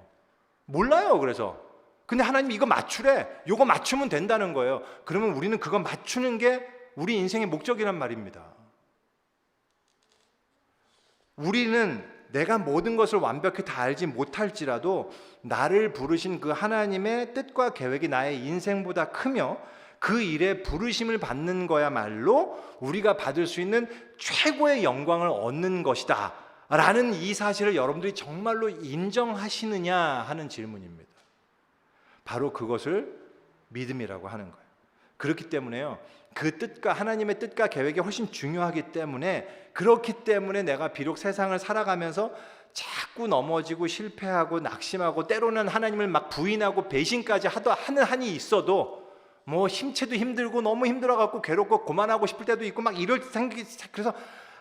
몰라요. 그래서 근데 하나님이 이거 맞추래. 이거 맞추면 된다는 거예요. 그러면 우리는 그거 맞추는 게 우리 인생의 목적이란 말입니다. 우리는 내가 모든 것을 완벽히 다 알지 못할지라도 나를 부르신 그 하나님의 뜻과 계획이 나의 인생보다 크며 그 일에 부르심을 받는 거야말로 우리가 받을 수 있는 최고의 영광을 얻는 것이다 라는 이 사실을 여러분들이 정말로 인정하시느냐 하는 질문입니다. 바로 그것을 믿음이라고 하는 거예요. 그렇기 때문에요, 그 뜻과 하나님의 뜻과 계획이 훨씬 중요하기 때문에 그렇기 때문에 내가 비록 세상을 살아가면서 자꾸 넘어지고 실패하고 낙심하고 때로는 하나님을 막 부인하고 배신까지 하는 한이 있어도 뭐 힘체도 힘들고 너무 힘들어갖고 괴롭고 그만하고 싶을 때도 있고 막 이럴 생각이 그래서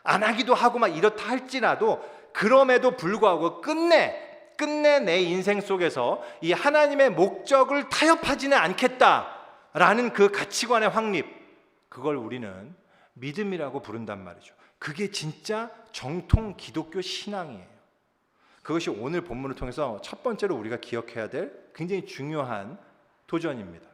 안 하기도 하고 막 이렇다 할지라도 그럼에도 불구하고 끝내 내 인생 속에서 이 하나님의 목적을 타협하지는 않겠다라는 그 가치관의 확립, 그걸 우리는 믿음이라고 부른단 말이죠. 그게 진짜 정통 기독교 신앙이에요. 그것이 오늘 본문을 통해서 첫 번째로 우리가 기억해야 될 굉장히 중요한 도전입니다.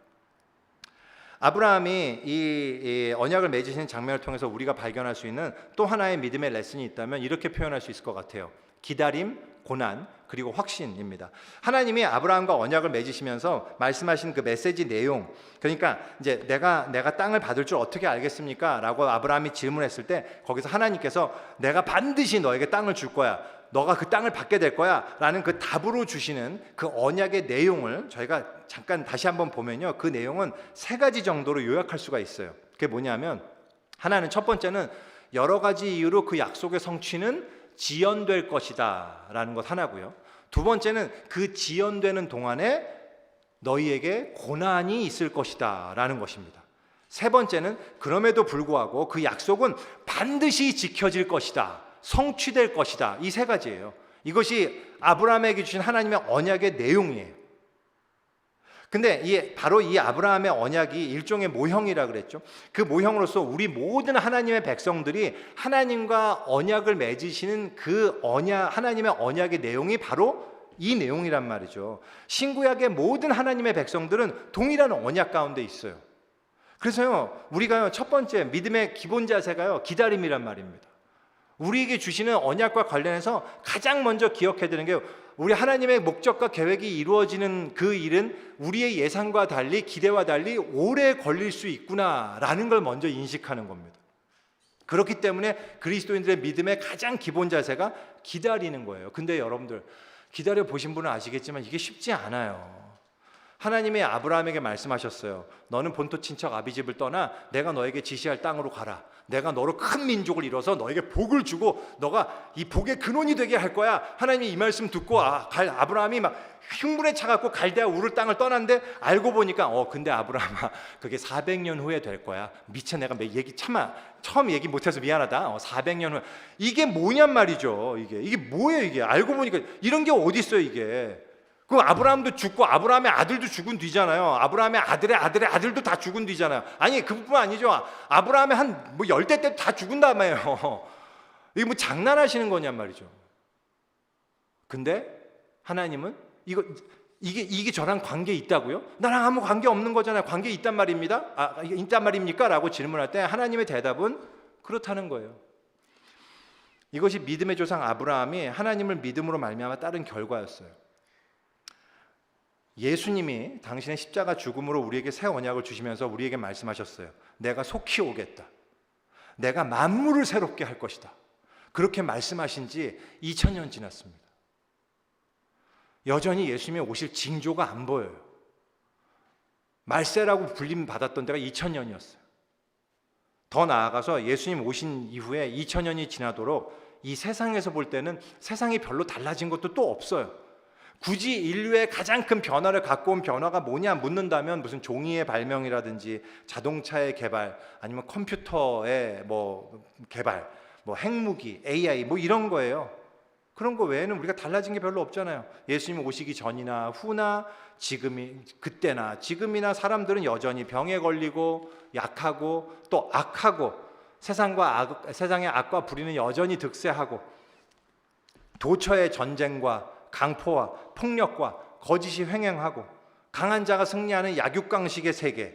아브라함이 이 언약을 맺으시는 장면을 통해서 우리가 발견할 수 있는 또 하나의 믿음의 레슨이 있다면 이렇게 표현할 수 있을 것 같아요. 기다림, 고난, 그리고 확신입니다. 하나님이 아브라함과 언약을 맺으시면서 말씀하신 그 메시지 내용, 그러니까 이제 내가 땅을 받을 줄 어떻게 알겠습니까? 라고 아브라함이 질문했을 때 거기서 하나님께서 내가 반드시 너에게 땅을 줄 거야, 너가 그 땅을 받게 될 거야 라는 그 답으로 주시는 그 언약의 내용을 저희가 잠깐 다시 한번 보면요, 그 내용은 세 가지 정도로 요약할 수가 있어요. 그게 뭐냐면 하나는, 첫 번째는 여러 가지 이유로 그 약속의 성취는 지연될 것이다 라는 것 하나고요. 두 번째는 그 지연되는 동안에 너희에게 고난이 있을 것이다 라는 것입니다. 세 번째는 그럼에도 불구하고 그 약속은 반드시 지켜질 것이다, 성취될 것이다. 이 세 가지예요. 이것이 아브라함에게 주신 하나님의 언약의 내용이에요. 근데 바로 이 아브라함의 언약이 일종의 모형이라 그랬죠. 그 모형으로서 우리 모든 하나님의 백성들이 하나님과 언약을 맺으시는 그 하나님의 언약의 내용이 바로 이 내용이란 말이죠. 신구약의 모든 하나님의 백성들은 동일한 언약 가운데 있어요. 그래서요, 우리가요, 첫 번째 믿음의 기본 자세가요, 기다림이란 말입니다. 우리에게 주시는 언약과 관련해서 가장 먼저 기억해야 되는 게, 우리 하나님의 목적과 계획이 이루어지는 그 일은 우리의 예상과 달리, 기대와 달리 오래 걸릴 수 있구나라는 걸 먼저 인식하는 겁니다. 그렇기 때문에 그리스도인들의 믿음의 가장 기본 자세가 기다리는 거예요. 근데 여러분들 기다려 보신 분은 아시겠지만 이게 쉽지 않아요. 하나님이 아브라함에게 말씀하셨어요. 너는 본토 친척 아비집을 떠나 내가 너에게 지시할 땅으로 가라. 내가 너로 큰 민족을 이뤄서 너에게 복을 주고 너가 이 복의 근원이 되게 할 거야. 하나님이 이 말씀 듣고 아브라함이 막 흉분에 차갖고 갈대아 우르 땅을 떠났는데 알고 보니까 근데 아브라함아, 그게 400년 후에 될 거야. 미쳐, 내가 처음 얘기 못해서 미안하다. 400년 후에. 이게 뭐냔 말이죠. 이게 뭐예요 이게. 알고 보니까 이런 게 어디 있어요 이게. 그 아브라함도 죽고 아브라함의 아들도 죽은 뒤잖아요. 아브라함의 아들의 아들도 다 죽은 뒤잖아요. 아니, 그뿐만 아니죠. 아브라함의 한 10대 때 다 죽은 다음에요. 이게 뭐 장난하시는 거냔 말이죠. 근데 하나님은 이게 저랑 관계 있다고요? 나랑 아무 관계 없는 거잖아요. 관계 있단 말입니다. 있단 말입니까? 라고 질문할 때 하나님의 대답은 그렇다는 거예요. 이것이 믿음의 조상 아브라함이 하나님을 믿음으로 말미암아 따른 결과였어요. 예수님이 당신의 십자가 죽음으로 우리에게 새 언약을 주시면서 우리에게 말씀하셨어요. 내가 속히 오겠다. 내가 만물을 새롭게 할 것이다. 그렇게 말씀하신 지 2000년 지났습니다. 여전히 예수님이 오실 징조가 안 보여요. 말세라고 불림 받았던 데가 2000년이었어요. 더 나아가서 예수님 오신 이후에 2000년이 지나도록 이 세상에서 볼 때는 세상이 별로 달라진 것도 또 없어요. 굳이 인류의 가장 큰 변화를 갖고 온 변화가 뭐냐 묻는다면 무슨 종이의 발명이라든지 자동차의 개발, 아니면 컴퓨터의 개발, 핵무기, AI 이런 거예요. 그런 거 외에는 우리가 달라진 게 별로 없잖아요. 예수님 오시기 전이나 후나 그때나 지금이나 사람들은 여전히 병에 걸리고 약하고 또 악하고 세상의 악과 불의는 여전히 득세하고 도처의 전쟁과 강포와 폭력과 거짓이 횡행하고 강한 자가 승리하는 약육강식의 세계,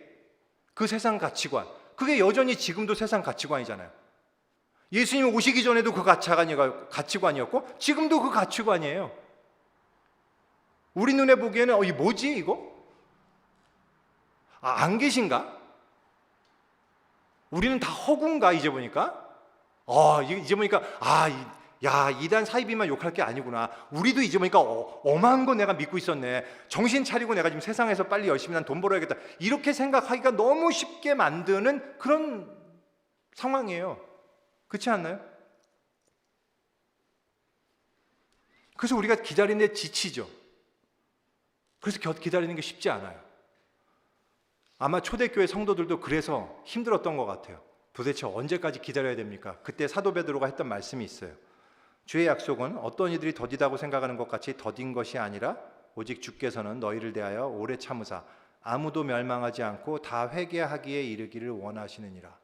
그 세상 가치관, 그게 여전히 지금도 세상 가치관이잖아요. 예수님 오시기 전에도 그 가치관이었고 지금도 그 가치관이에요. 우리 눈에 보기에는 이게 뭐지 이거? 안 계신가? 우리는 다 허구인가 이제 보니까? 이제 보니까 이단 사이비만 욕할 게 아니구나. 우리도 이제 보니까 엄한 거 내가 믿고 있었네. 정신 차리고 내가 지금 세상에서 빨리 열심히 난 돈 벌어야겠다. 이렇게 생각하기가 너무 쉽게 만드는 그런 상황이에요. 그렇지 않나요? 그래서 우리가 기다리는데 지치죠. 그래서 기다리는 게 쉽지 않아요. 아마 초대교회 성도들도 그래서 힘들었던 것 같아요. 도대체 언제까지 기다려야 됩니까? 그때 사도 베드로가 했던 말씀이 있어요. 주의 약속은 어떤 이들이 더디다고 생각하는 것 같이 더딘 것이 아니라 오직 주께서는 너희를 대하여 오래 참으사 아무도 멸망하지 않고 다 회개하기에 이르기를 원하시느니라.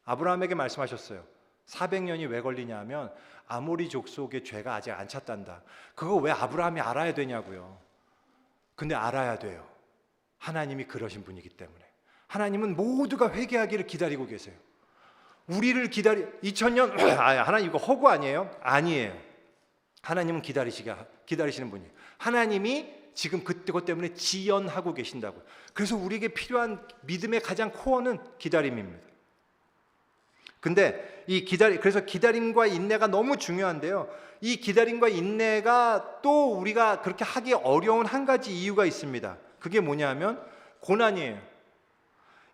아브라함에게 말씀하셨어요. 400년이 왜 걸리냐 하면 아모리 족속의 죄가 아직 안 찼단다. 그거 왜 아브라함이 알아야 되냐고요. 근데 알아야 돼요. 하나님이 그러신 분이기 때문에. 하나님은 모두가 회개하기를 기다리고 계세요. 우리를 2000년 하나님 이거 허구 아니에요? 아니에요. 하나님은 기다리시는 분이에요. 하나님이 지금 그것 때문에 지연하고 계신다고요. 그래서 우리에게 필요한 믿음의 가장 코어는 기다림입니다. 근데 그래서 기다림과 인내가 너무 중요한데요. 이 기다림과 인내가 또 우리가 그렇게 하기 어려운 한 가지 이유가 있습니다. 그게 뭐냐면 고난이에요.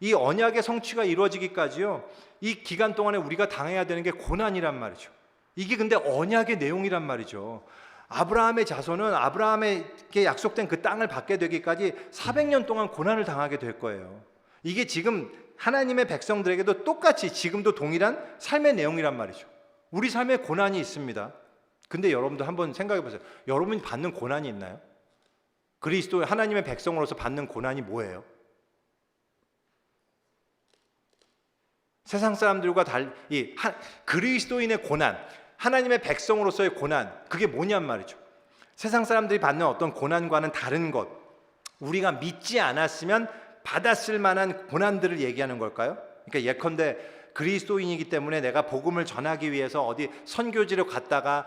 이 언약의 성취가 이루어지기까지요, 이 기간 동안에 우리가 당해야 되는 게 고난이란 말이죠. 이게 근데 언약의 내용이란 말이죠. 아브라함의 자손은 아브라함에게 약속된 그 땅을 받게 되기까지 400년 동안 고난을 당하게 될 거예요. 이게 지금 하나님의 백성들에게도 똑같이 지금도 동일한 삶의 내용이란 말이죠. 우리 삶에 고난이 있습니다. 근데 여러분도 한번 생각해 보세요. 여러분이 받는 고난이 있나요? 그리스도 하나님의 백성으로서 받는 고난이 뭐예요? 세상 사람들과 달리 그리스도인의 고난, 하나님의 백성으로서의 고난, 그게 뭐냔 말이죠. 세상 사람들이 받는 어떤 고난과는 다른 것, 우리가 믿지 않았으면 받았을 만한 고난들을 얘기하는 걸까요? 그러니까 예컨대 그리스도인이기 때문에 내가 복음을 전하기 위해서 어디 선교지로 갔다가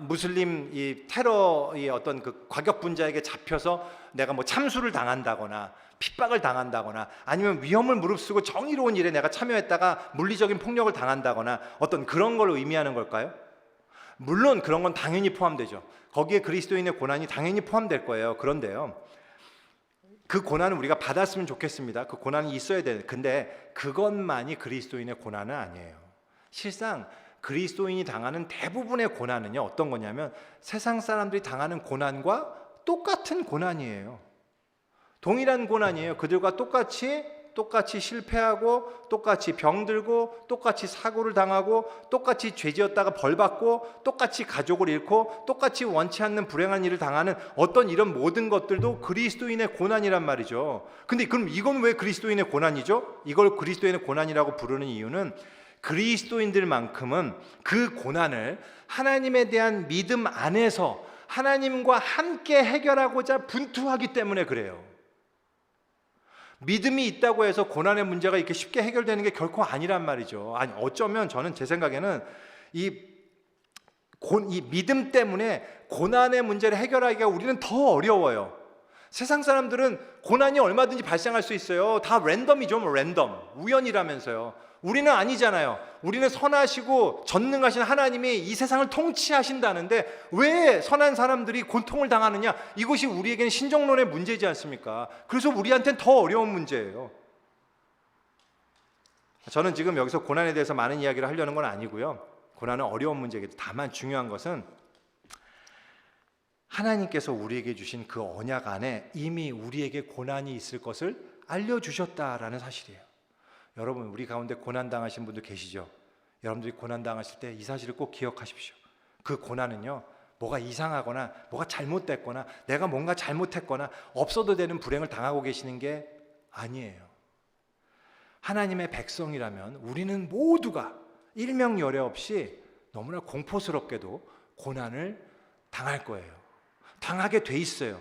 무슬림 이 테러의 어떤 그 과격 분자에게 잡혀서 내가 참수를 당한다거나 핍박을 당한다거나 아니면 위험을 무릅쓰고 정의로운 일에 내가 참여했다가 물리적인 폭력을 당한다거나 어떤 그런 걸 의미하는 걸까요? 물론 그런 건 당연히 포함되죠. 거기에 그리스도인의 고난이 당연히 포함될 거예요. 그런데요, 그 고난은 우리가 받았으면 좋겠습니다. 그 고난이 있어야 돼요. 근데 그것만이 그리스도인의 고난은 아니에요. 실상 그리스도인이 당하는 대부분의 고난은요, 어떤 거냐면 세상 사람들이 당하는 고난과 똑같은 고난이에요. 동일한 고난이에요. 그들과 똑같이 실패하고 똑같이 병들고 똑같이 사고를 당하고 똑같이 죄지었다가 벌받고 똑같이 가족을 잃고 똑같이 원치 않는 불행한 일을 당하는 어떤 이런 모든 것들도 그리스도인의 고난이란 말이죠. 근데 그럼 이건 왜 그리스도인의 고난이죠? 이걸 그리스도인의 고난이라고 부르는 이유는 그리스도인들만큼은 그 고난을 하나님에 대한 믿음 안에서 하나님과 함께 해결하고자 분투하기 때문에 그래요. 믿음이 있다고 해서 고난의 문제가 이렇게 쉽게 해결되는 게 결코 아니란 말이죠. 어쩌면 저는 제 생각에는 이 이 믿음 때문에 고난의 문제를 해결하기가 우리는 더 어려워요. 세상 사람들은 고난이 얼마든지 발생할 수 있어요. 다 랜덤이죠. 뭐 랜덤, 우연이라면서요. 우리는 아니잖아요. 우리는 선하시고 전능하신 하나님이 이 세상을 통치하신다는데 왜 선한 사람들이 고통을 당하느냐? 이것이 우리에게는 신정론의 문제지 않습니까? 그래서 우리한테는 더 어려운 문제예요. 저는 지금 여기서 고난에 대해서 많은 이야기를 하려는 건 아니고요. 고난은 어려운 문제겠죠. 다만 중요한 것은 하나님께서 우리에게 주신 그 언약 안에 이미 우리에게 고난이 있을 것을 알려주셨다라는 사실이에요. 여러분, 우리 가운데 고난당하신 분들 계시죠? 여러분들이 고난당하실 때 이 사실을 꼭 기억하십시오. 그 고난은요, 뭐가 이상하거나 뭐가 잘못됐거나 내가 뭔가 잘못했거나 없어도 되는 불행을 당하고 계시는 게 아니에요. 하나님의 백성이라면 우리는 모두가 일명열애 없이 너무나 공포스럽게도 고난을 당할 거예요. 당하게 돼 있어요.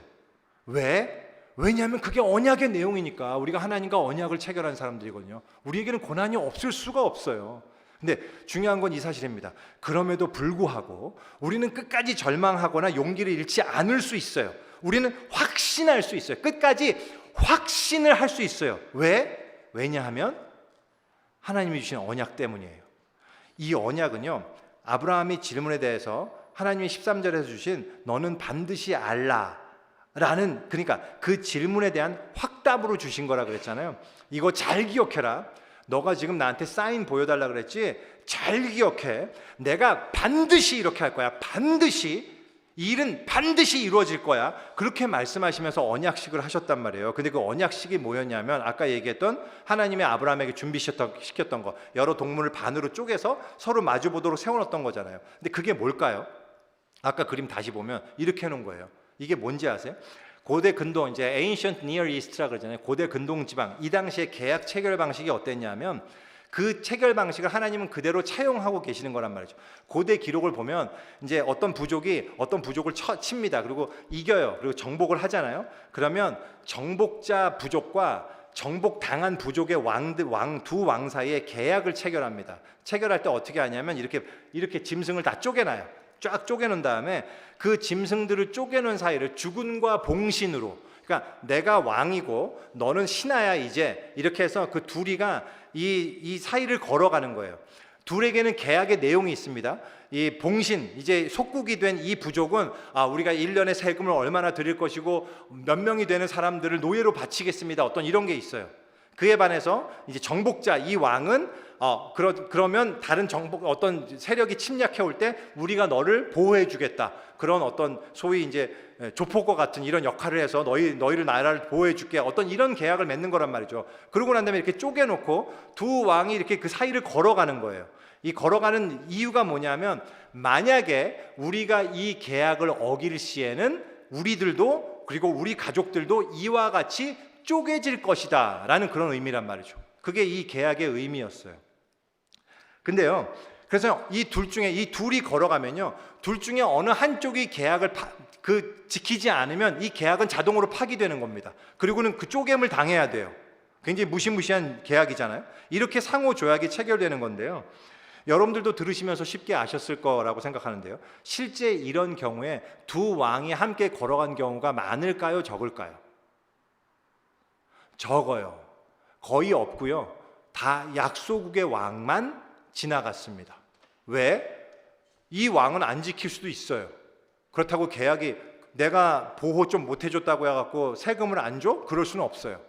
왜? 왜냐하면 그게 언약의 내용이니까. 우리가 하나님과 언약을 체결한 사람들이거든요. 우리에게는 고난이 없을 수가 없어요. 근데 중요한 건 이 사실입니다. 그럼에도 불구하고 우리는 끝까지 절망하거나 용기를 잃지 않을 수 있어요. 우리는 확신할 수 있어요. 끝까지 확신을 할 수 있어요. 왜? 왜냐하면 하나님이 주신 언약 때문이에요. 이 언약은요, 아브라함이 질문에 대해서 하나님이 13절에서 주신 너는 반드시 알라라는, 그러니까 그 질문에 대한 확답으로 주신 거라 그랬잖아요. 이거 잘 기억해라. 너가 지금 나한테 사인 보여달라 그랬지? 잘 기억해. 내가 반드시 이렇게 할 거야. 반드시. 이 일은 반드시 이루어질 거야. 그렇게 말씀하시면서 언약식을 하셨단 말이에요. 근데 그 언약식이 뭐였냐면 아까 얘기했던 하나님의 아브라함에게 준비시켰던 거, 여러 동물을 반으로 쪼개서 서로 마주보도록 세워놨던 거잖아요. 근데 그게 뭘까요? 아까 그림 다시 보면 이렇게 해놓은 거예요. 이게 뭔지 아세요? 고대 근동, 이제 Ancient Near East라 그러잖아요. 고대 근동 지방. 이 당시에 계약 체결 방식이 어땠냐면 그 체결 방식을 하나님은 그대로 차용하고 계시는 거란 말이죠. 고대 기록을 보면 이제 어떤 부족이 어떤 부족을 칩니다. 그리고 이겨요. 그리고 정복을 하잖아요. 그러면 정복자 부족과 정복당한 부족의 두 왕 사이에 계약을 체결합니다. 체결할 때 어떻게 하냐면 이렇게 짐승을 다 쪼개놔요. 쫙 쪼개놓은 다음에 그 짐승들을 쪼개놓은 사이를 주군과 봉신으로, 그러니까 내가 왕이고 너는 신하야 이제, 이렇게 해서 그 둘이가 이 사이를 걸어가는 거예요. 둘에게는 계약의 내용이 있습니다. 이 봉신, 이제 속국이 된 이 부족은 우리가 1년에 세금을 얼마나 드릴 것이고 몇 명이 되는 사람들을 노예로 바치겠습니다. 어떤 이런 게 있어요. 그에 반해서 이제 정복자 이 왕은 그러면 다른 어떤 세력이 침략해 올 때 우리가 너를 보호해 주겠다. 그런 어떤 소위 이제 조폭과 같은 이런 역할을 해서 너희를 나라를 보호해 줄게. 어떤 이런 계약을 맺는 거란 말이죠. 그러고 난 다음에 이렇게 쪼개놓고 두 왕이 이렇게 그 사이를 걸어가는 거예요. 이 걸어가는 이유가 뭐냐면 만약에 우리가 이 계약을 어길 시에는 우리들도 그리고 우리 가족들도 이와 같이 쪼개질 것이다 라는 그런 의미란 말이죠. 그게 이 계약의 의미였어요. 근데요, 그래서 이 둘이 걸어가면요, 둘 중에 어느 한쪽이 계약을 지키지 않으면 이 계약은 자동으로 파기되는 겁니다. 그리고는 그 쪼갰을 당해야 돼요. 굉장히 무시무시한 계약이잖아요. 이렇게 상호 조약이 체결되는 건데요. 여러분들도 들으시면서 쉽게 아셨을 거라고 생각하는데요. 실제 이런 경우에 두 왕이 함께 걸어간 경우가 많을까요? 적을까요? 적어요. 거의 없고요. 다 약소국의 왕만 지나갔습니다. 왜? 이 왕은 안 지킬 수도 있어요. 그렇다고 계약이 내가 보호 좀 못 해줬다고 해갖고 세금을 안 줘? 그럴 수는 없어요.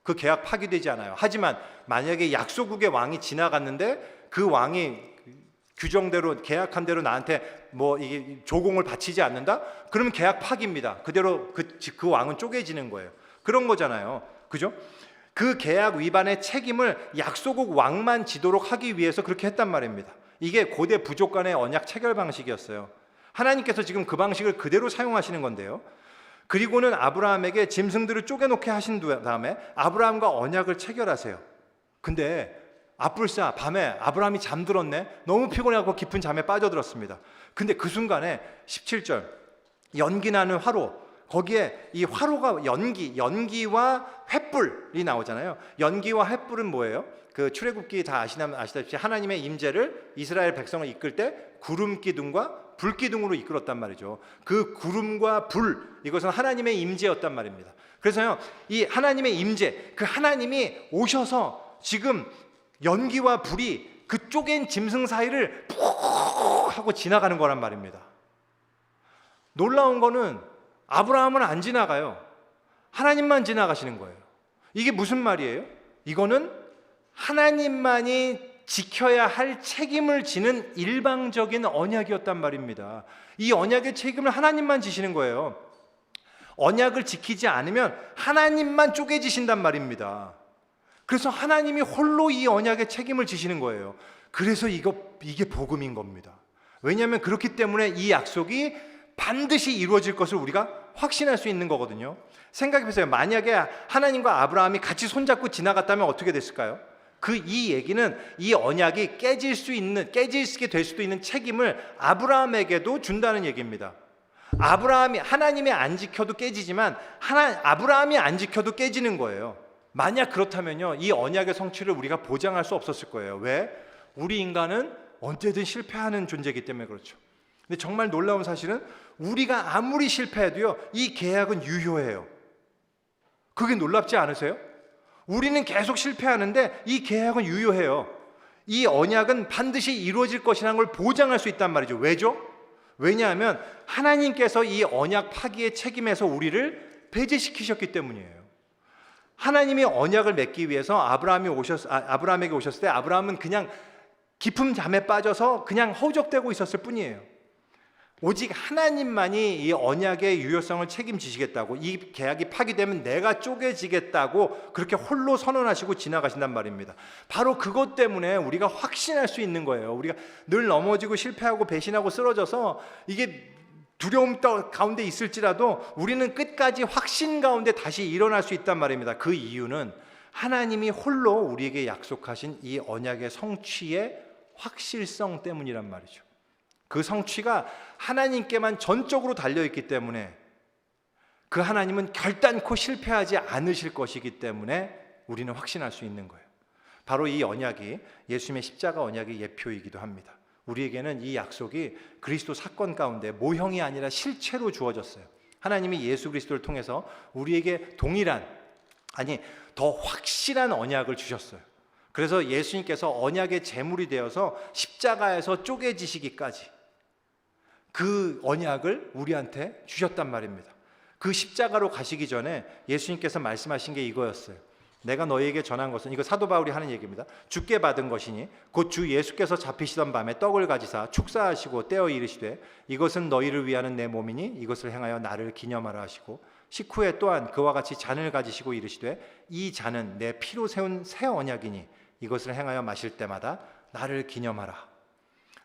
그 계약 파기되지 않아요. 하지만 만약에 약소국의 왕이 지나갔는데 그 왕이 규정대로 계약한 대로 나한테 이게 조공을 바치지 않는다? 그러면 계약 파기입니다. 그대로 그 왕은 쪼개지는 거예요. 그런 거잖아요. 그죠? 그 계약 위반의 책임을 약소국 왕만 지도록 하기 위해서 그렇게 했단 말입니다. 이게 고대 부족 간의 언약 체결 방식이었어요. 하나님께서 지금 그 방식을 그대로 사용하시는 건데요. 그리고는 아브라함에게 짐승들을 쪼개놓게 하신 다음에 아브라함과 언약을 체결하세요. 근데 앞불사 밤에 아브라함이 잠들었네. 너무 피곤해갖고 깊은 잠에 빠져들었습니다. 근데 그 순간에 17절 연기나는 화로, 거기에 이 화로가 연기와 횃불이 나오잖아요. 연기와 횃불은 뭐예요? 그 출애굽기 다 아시다시피 하나님의 임재를 이스라엘 백성을 이끌 때 구름 기둥과 불기둥으로 이끌었단 말이죠. 그 구름과 불, 이것은 하나님의 임재였단 말입니다. 그래서요, 이 하나님의 임재, 그 하나님이 오셔서 지금 연기와 불이 그 쪼갠 짐승 사이를 푹 하고 지나가는 거란 말입니다. 놀라운 거는 아브라함은 안 지나가요. 하나님만 지나가시는 거예요. 이게 무슨 말이에요? 이거는 하나님만이 지켜야 할 책임을 지는 일방적인 언약이었단 말입니다. 이 언약의 책임을 하나님만 지시는 거예요. 언약을 지키지 않으면 하나님만 쪼개지신단 말입니다. 그래서 하나님이 홀로 이 언약의 책임을 지시는 거예요. 그래서 이게 복음인 겁니다. 왜냐하면 그렇기 때문에 이 약속이 반드시 이루어질 것을 우리가 확신할 수 있는 거거든요. 생각해 보세요. 만약에 하나님과 아브라함이 같이 손잡고 지나갔다면 어떻게 됐을까요? 이 얘기는 이 언약이 깨지게 될 수도 있는 책임을 아브라함에게도 준다는 얘기입니다. 하나님이 안 지켜도 깨지지만 아브라함이 안 지켜도 깨지는 거예요. 만약 그렇다면요, 이 언약의 성취를 우리가 보장할 수 없었을 거예요. 왜? 우리 인간은 언제든 실패하는 존재이기 때문에 그렇죠. 근데 정말 놀라운 사실은 우리가 아무리 실패해도요, 이 계약은 유효해요. 그게 놀랍지 않으세요? 우리는 계속 실패하는데 이 계약은 유효해요. 이 언약은 반드시 이루어질 것이라는 걸 보장할 수 있단 말이죠. 왜죠? 왜냐하면 하나님께서 이 언약 파기의 책임에서 우리를 배제시키셨기 때문이에요. 하나님이 언약을 맺기 위해서 아브라함에게 오셨을 때 아브라함은 그냥 깊은 잠에 빠져서 그냥 허우적대고 있었을 뿐이에요. 오직 하나님만이 이 언약의 유효성을 책임지시겠다고, 이 계약이 파기되면 내가 쪼개지겠다고 그렇게 홀로 선언하시고 지나가신단 말입니다. 바로 그것 때문에 우리가 확신할 수 있는 거예요. 우리가 늘 넘어지고 실패하고 배신하고 쓰러져서 이게 두려움 가운데 있을지라도 우리는 끝까지 확신 가운데 다시 일어날 수 있단 말입니다. 그 이유는 하나님이 홀로 우리에게 약속하신 이 언약의 성취의 확실성 때문이란 말이죠. 그 성취가 하나님께만 전적으로 달려있기 때문에, 그 하나님은 결단코 실패하지 않으실 것이기 때문에 우리는 확신할 수 있는 거예요. 바로 이 언약이 예수님의 십자가 언약의 예표이기도 합니다. 우리에게는 이 약속이 그리스도 사건 가운데 모형이 아니라 실체로 주어졌어요. 하나님이 예수 그리스도를 통해서 우리에게 더 확실한 언약을 주셨어요. 그래서 예수님께서 언약의 제물이 되어서 십자가에서 쪼개지시기까지 그 언약을 우리한테 주셨단 말입니다. 그 십자가로 가시기 전에 예수님께서 말씀하신 게 이거였어요. 내가 너희에게 전한 것은, 이거 사도 바울이 하는 얘기입니다. 주께 받은 것이니 곧 주 예수께서 잡히시던 밤에 떡을 가지사 축사하시고 떼어 이르시되 이것은 너희를 위하는 내 몸이니 이것을 행하여 나를 기념하라 하시고, 식후에 또한 그와 같이 잔을 가지시고 이르시되 이 잔은 내 피로 세운 새 언약이니 이것을 행하여 마실 때마다 나를 기념하라.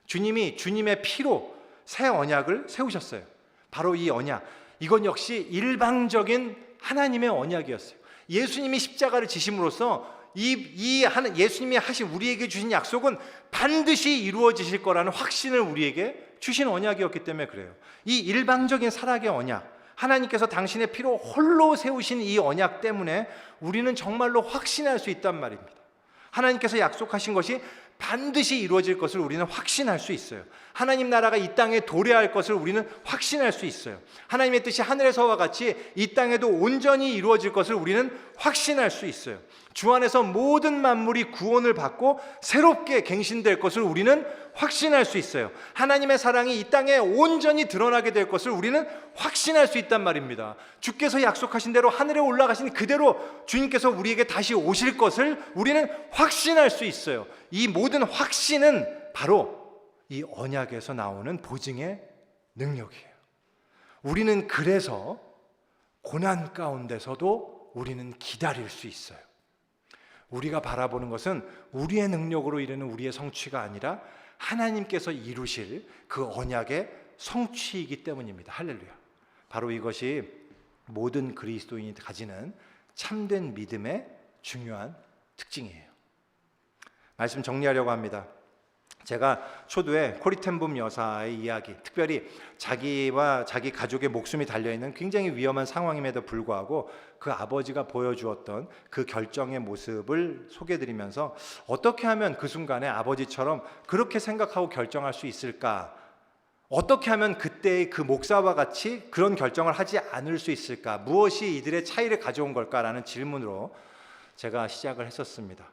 주님이 주님의 피로 새 언약을 세우셨어요. 바로 이 언약, 이건 역시 일방적인 하나님의 언약이었어요. 예수님이 십자가를 지심으로써 예수님이 우리에게 주신 약속은 반드시 이루어지실 거라는 확신을 우리에게 주신 언약이었기 때문에 그래요. 이 일방적인 살아계 언약, 하나님께서 당신의 피로 홀로 세우신 이 언약 때문에 우리는 정말로 확신할 수 있단 말입니다. 하나님께서 약속하신 것이 반드시 이루어질 것을 우리는 확신할 수 있어요. 하나님 나라가 이 땅에 도래할 것을 우리는 확신할 수 있어요. 하나님의 뜻이 하늘에서와 같이 이 땅에도 온전히 이루어질 것을 우리는 확신할 수 있어요. 주 안에서 모든 만물이 구원을 받고 새롭게 갱신될 것을 우리는 확신할 수 있어요. 하나님의 사랑이 이 땅에 온전히 드러나게 될 것을 우리는 확신할 수 있단 말입니다. 주께서 약속하신 대로 하늘에 올라가신 그대로 주님께서 우리에게 다시 오실 것을 우리는 확신할 수 있어요. 이 모든 확신은 바로 이 언약에서 나오는 보증의 능력이에요. 우리는 그래서 고난 가운데서도 우리는 기다릴 수 있어요. 우리가 바라보는 것은 우리의 능력으로 이루는 우리의 성취가 아니라 하나님께서 이루실 그 언약의 성취이기 때문입니다. 할렐루야. 바로 이것이 모든 그리스도인이 가지는 참된 믿음의 중요한 특징이에요. 말씀 정리하려고 합니다. 제가 초두에 코리텐붐 여사의 이야기, 특별히 자기와 자기 가족의 목숨이 달려있는 굉장히 위험한 상황임에도 불구하고 그 아버지가 보여주었던 그 결정의 모습을 소개해드리면서 어떻게 하면 그 순간에 아버지처럼 그렇게 생각하고 결정할 수 있을까, 어떻게 하면 그때의 그 목사와 같이 그런 결정을 하지 않을 수 있을까? 무엇이 이들의 차이를 가져온 걸까라는 질문으로 제가 시작을 했었습니다.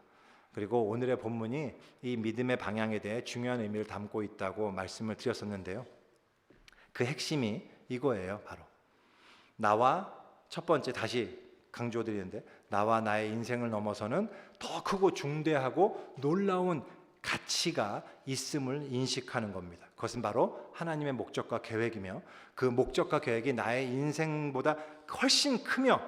그리고 오늘의 본문이 이 믿음의 방향에 대해 중요한 의미를 담고 있다고 말씀을 드렸었는데요. 그 핵심이 이거예요. 바로 나와, 첫 번째 다시 강조드리는데, 나와 나의 인생을 넘어서는 더 크고 중대하고 놀라운 가치가 있음을 인식하는 겁니다. 그것은 바로 하나님의 목적과 계획이며, 그 목적과 계획이 나의 인생보다 훨씬 크며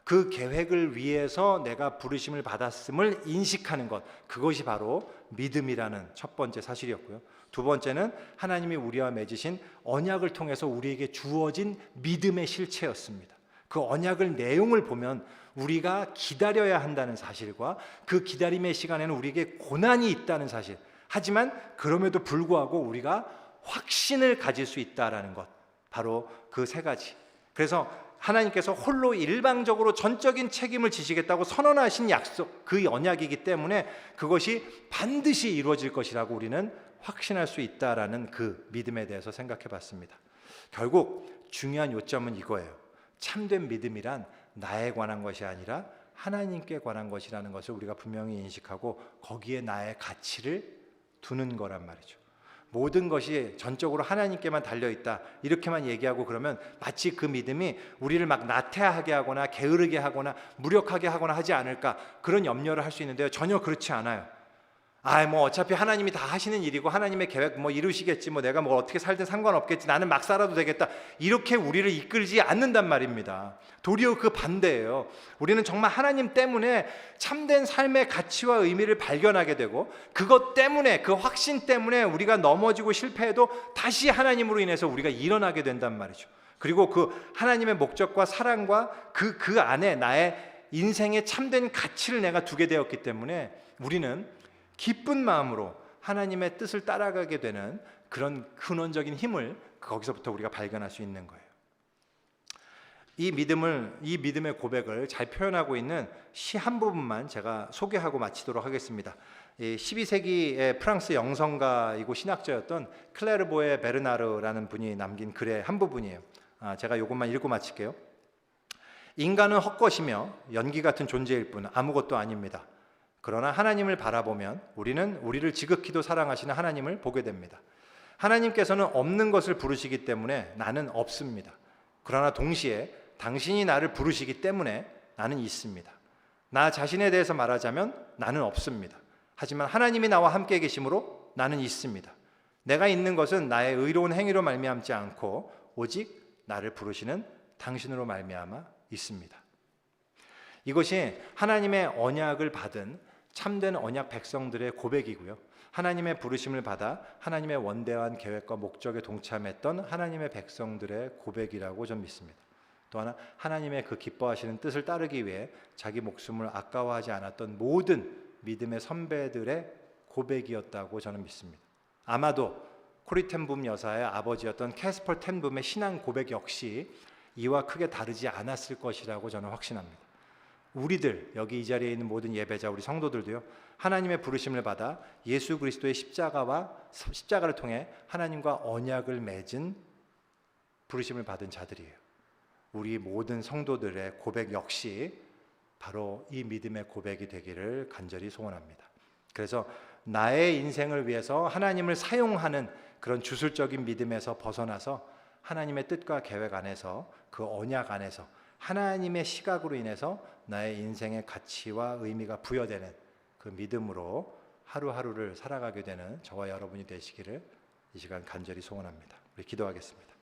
그 계획을 위해서 내가 부르심을 받았음을 인식하는 것, 그것이 바로 믿음이라는 첫 번째 사실이었고요. 두 번째는 하나님이 우리와 맺으신 언약을 통해서 우리에게 주어진 믿음의 실체였습니다. 그 언약을 내용을 보면 우리가 기다려야 한다는 사실과 그 기다림의 시간에는 우리에게 고난이 있다는 사실, 하지만 그럼에도 불구하고 우리가 확신을 가질 수 있다라는 것, 바로 그 세 가지. 그래서 하나님께서 홀로 일방적으로 전적인 책임을 지시겠다고 선언하신 약속, 그 언약이기 때문에 그것이 반드시 이루어질 것이라고 우리는 확신할 수 있다라는 그 믿음에 대해서 생각해 봤습니다. 결국 중요한 요점은 이거예요. 참된 믿음이란 나에 관한 것이 아니라 하나님께 관한 것이라는 것을 우리가 분명히 인식하고 거기에 나의 가치를 두는 거란 말이죠. 모든 것이 전적으로 하나님께만 달려있다 이렇게만 얘기하고 그러면 마치 그 믿음이 우리를 막 나태하게 하거나 게으르게 하거나 무력하게 하거나 하지 않을까, 그런 염려를 할 수 있는데요, 전혀 그렇지 않아요. 뭐 어차피 하나님이 다 하시는 일이고 하나님의 계획 뭐 이루시겠지, 뭐 내가 뭐 어떻게 살든 상관없겠지, 나는 막 살아도 되겠다, 이렇게 우리를 이끌지 않는단 말입니다. 도리어 그 반대예요. 우리는 정말 하나님 때문에 참된 삶의 가치와 의미를 발견하게 되고, 그것 때문에, 그 확신 때문에 우리가 넘어지고 실패해도 다시 하나님으로 인해서 우리가 일어나게 된단 말이죠. 그리고 그 하나님의 목적과 사랑과 그 안에 나의 인생의 참된 가치를 내가 두게 되었기 때문에 우리는 기쁜 마음으로 하나님의 뜻을 따라가게 되는 그런 근원적인 힘을 거기서부터 우리가 발견할 수 있는 거예요. 이 믿음의 고백을 잘 표현하고 있는 시 한 부분만 제가 소개하고 마치도록 하겠습니다. 12세기의 프랑스 영성가이고 신학자였던 클레르보의 베르나르라는 분이 남긴 글의 한 부분이에요. 제가 이것만 읽고 마칠게요. 인간은 헛것이며 연기 같은 존재일 뿐 아무것도 아닙니다. 그러나 하나님을 바라보면 우리는 우리를 지극히도 사랑하시는 하나님을 보게 됩니다. 하나님께서는 없는 것을 부르시기 때문에 나는 없습니다. 그러나 동시에 당신이 나를 부르시기 때문에 나는 있습니다. 나 자신에 대해서 말하자면 나는 없습니다. 하지만 하나님이 나와 함께 계심으로 나는 있습니다. 내가 있는 것은 나의 의로운 행위로 말미암지 않고 오직 나를 부르시는 당신으로 말미암아 있습니다. 이것이 하나님의 언약을 받은 참된 언약 백성들의 고백이고요, 하나님의 부르심을 받아 하나님의 원대한 계획과 목적에 동참했던 하나님의 백성들의 고백이라고 저는 믿습니다. 또 하나, 하나님의 그 기뻐하시는 뜻을 따르기 위해 자기 목숨을 아까워하지 않았던 모든 믿음의 선배들의 고백이었다고 저는 믿습니다. 아마도 코리 텐붐 여사의 아버지였던 캐스퍼 텐붐의 신앙 고백 역시 이와 크게 다르지 않았을 것이라고 저는 확신합니다. 우리들, 여기 이 자리에 있는 모든 예배자, 우리 성도들도요, 하나님의 부르심을 받아 예수 그리스도의 십자가를 통해 하나님과 언약을 맺은 부르심을 받은 자들이에요. 우리 모든 성도들의 고백 역시 바로 이 믿음의 고백이 되기를 간절히 소원합니다. 그래서 나의 인생을 위해서 하나님을 사용하는 그런 주술적인 믿음에서 벗어나서 하나님의 뜻과 계획 안에서, 그 언약 안에서 하나님의 시각으로 인해서 나의 인생의 가치와 의미가 부여되는 그 믿음으로 하루하루를 살아가게 되는 저와 여러분이 되시기를 이 시간 간절히 소원합니다. 우리 기도하겠습니다.